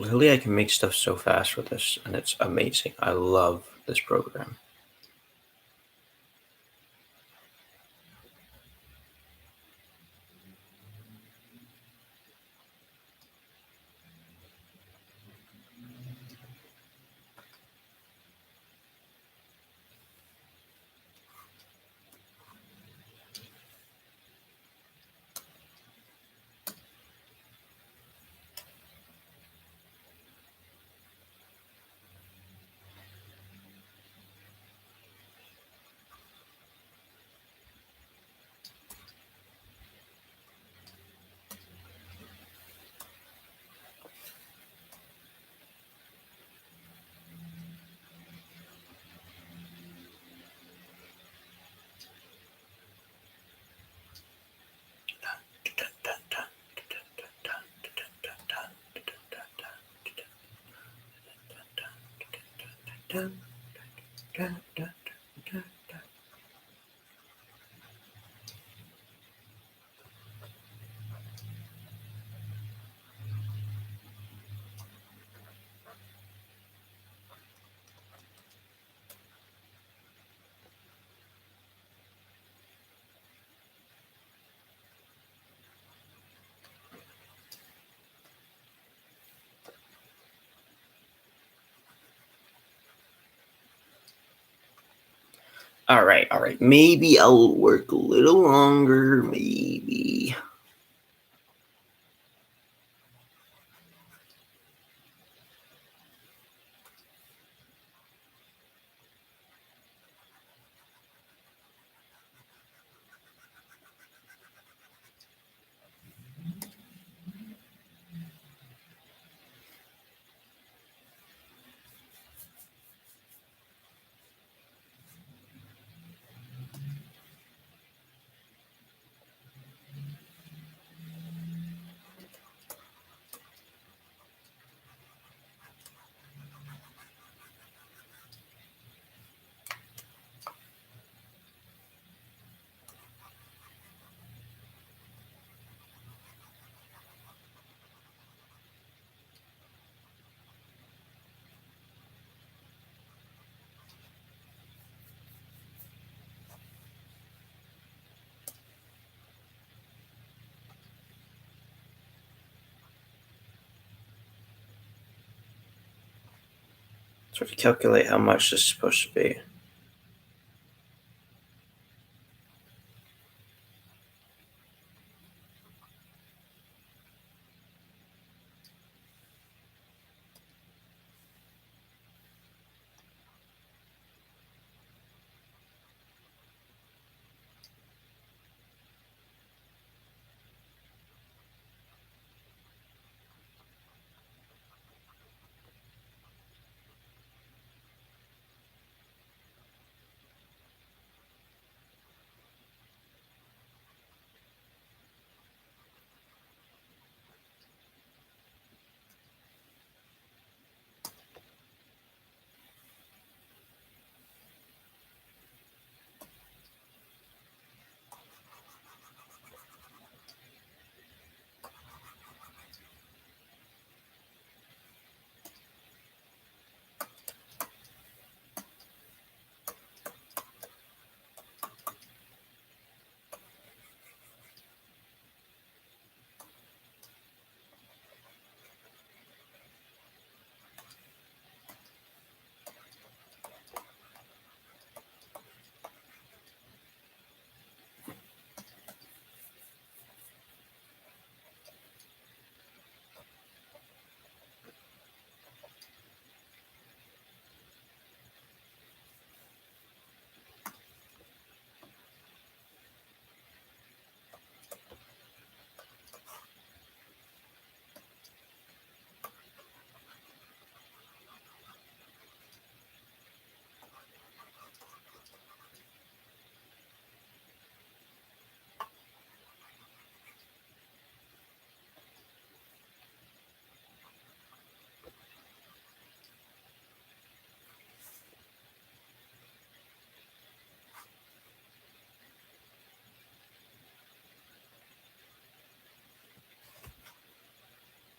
Literally, I can make stuff so fast with this, and it's amazing. I love this program. dun, dun, dun, dun. All right, all right. Maybe I'll work a little longer. Maybe. Sort of calculate how much this is supposed to be.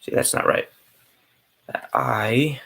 See, that's not right. I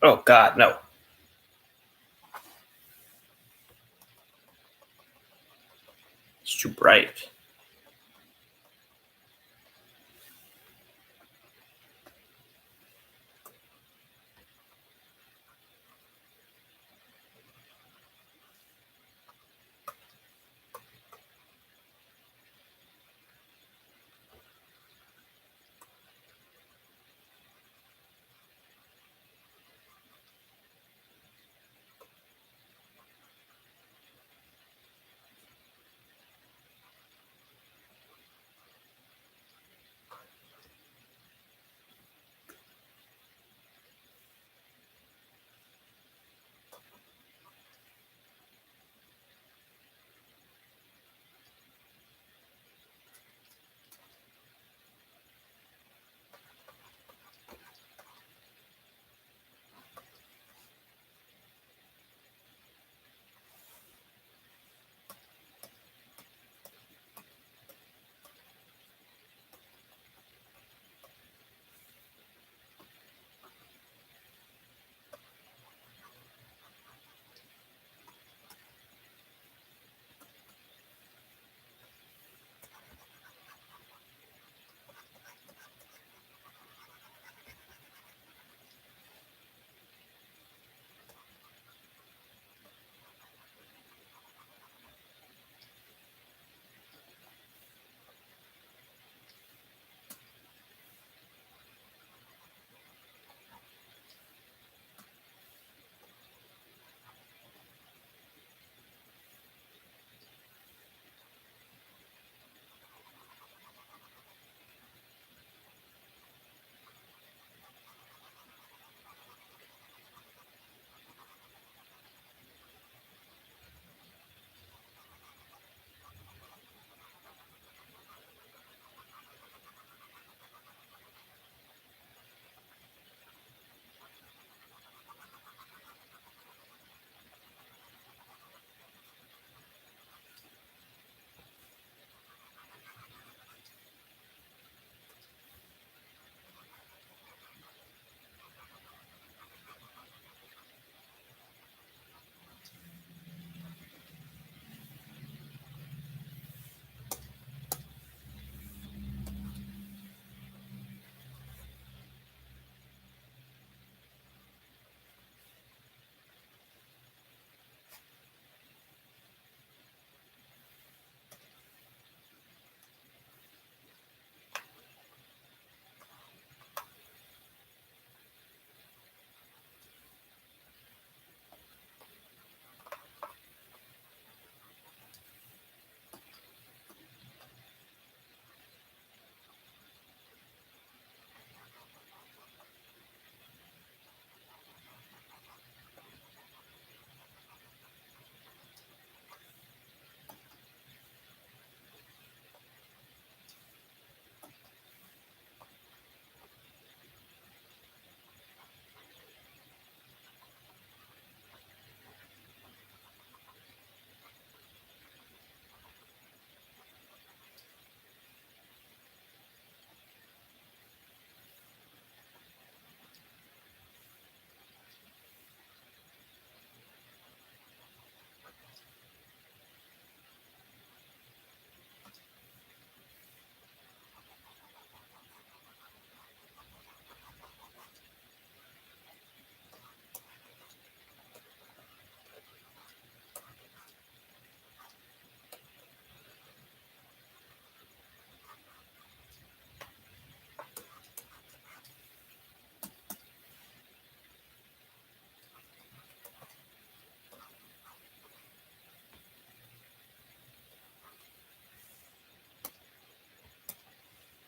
Oh God, no. It's too bright.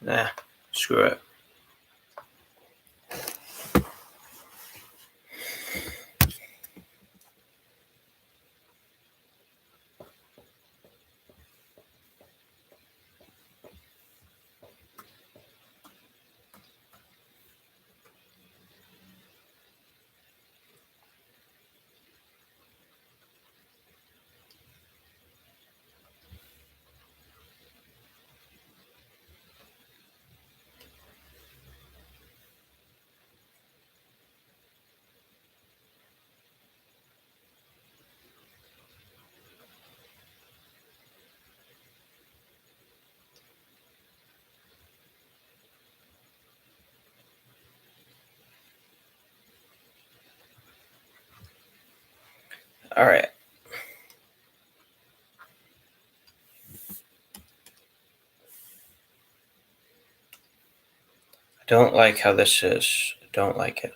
Nah, screw it. All right. I don't like how this is. I don't like it.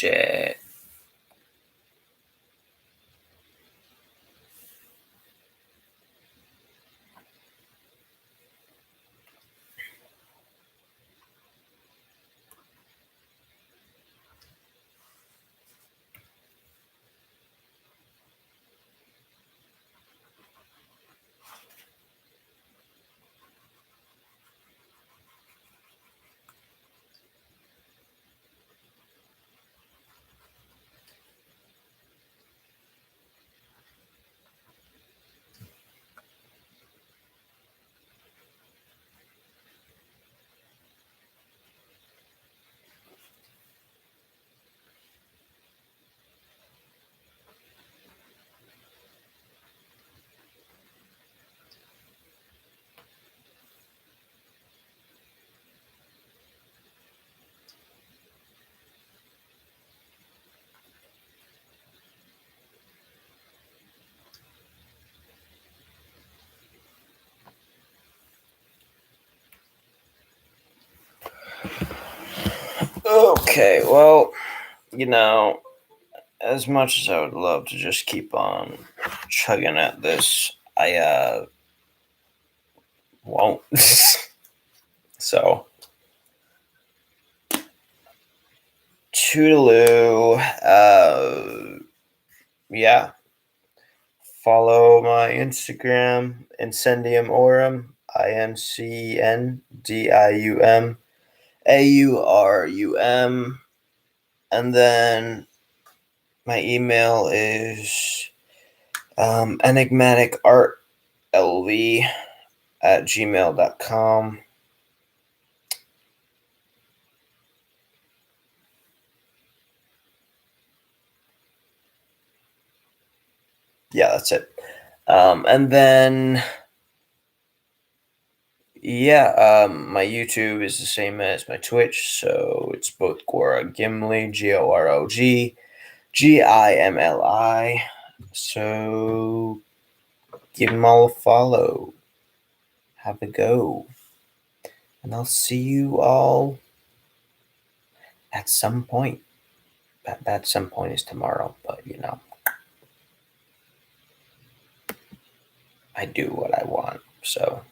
Shit. Okay, well, you know, as much as I would love to just keep on chugging at this, I won't. So, toodaloo. Yeah. Follow my Instagram, Incendium Aurum, INCNDIUMAURUM. And then my email is enigmaticartlv@gmail.com. Yeah, that's it. And then, yeah, my YouTube is the same as my Twitch, so it's both Gora Gimli, GOROGGIMLI. So give them all a follow. Have a go. And I'll see you all at some point. That some point is tomorrow, but I do what I want. So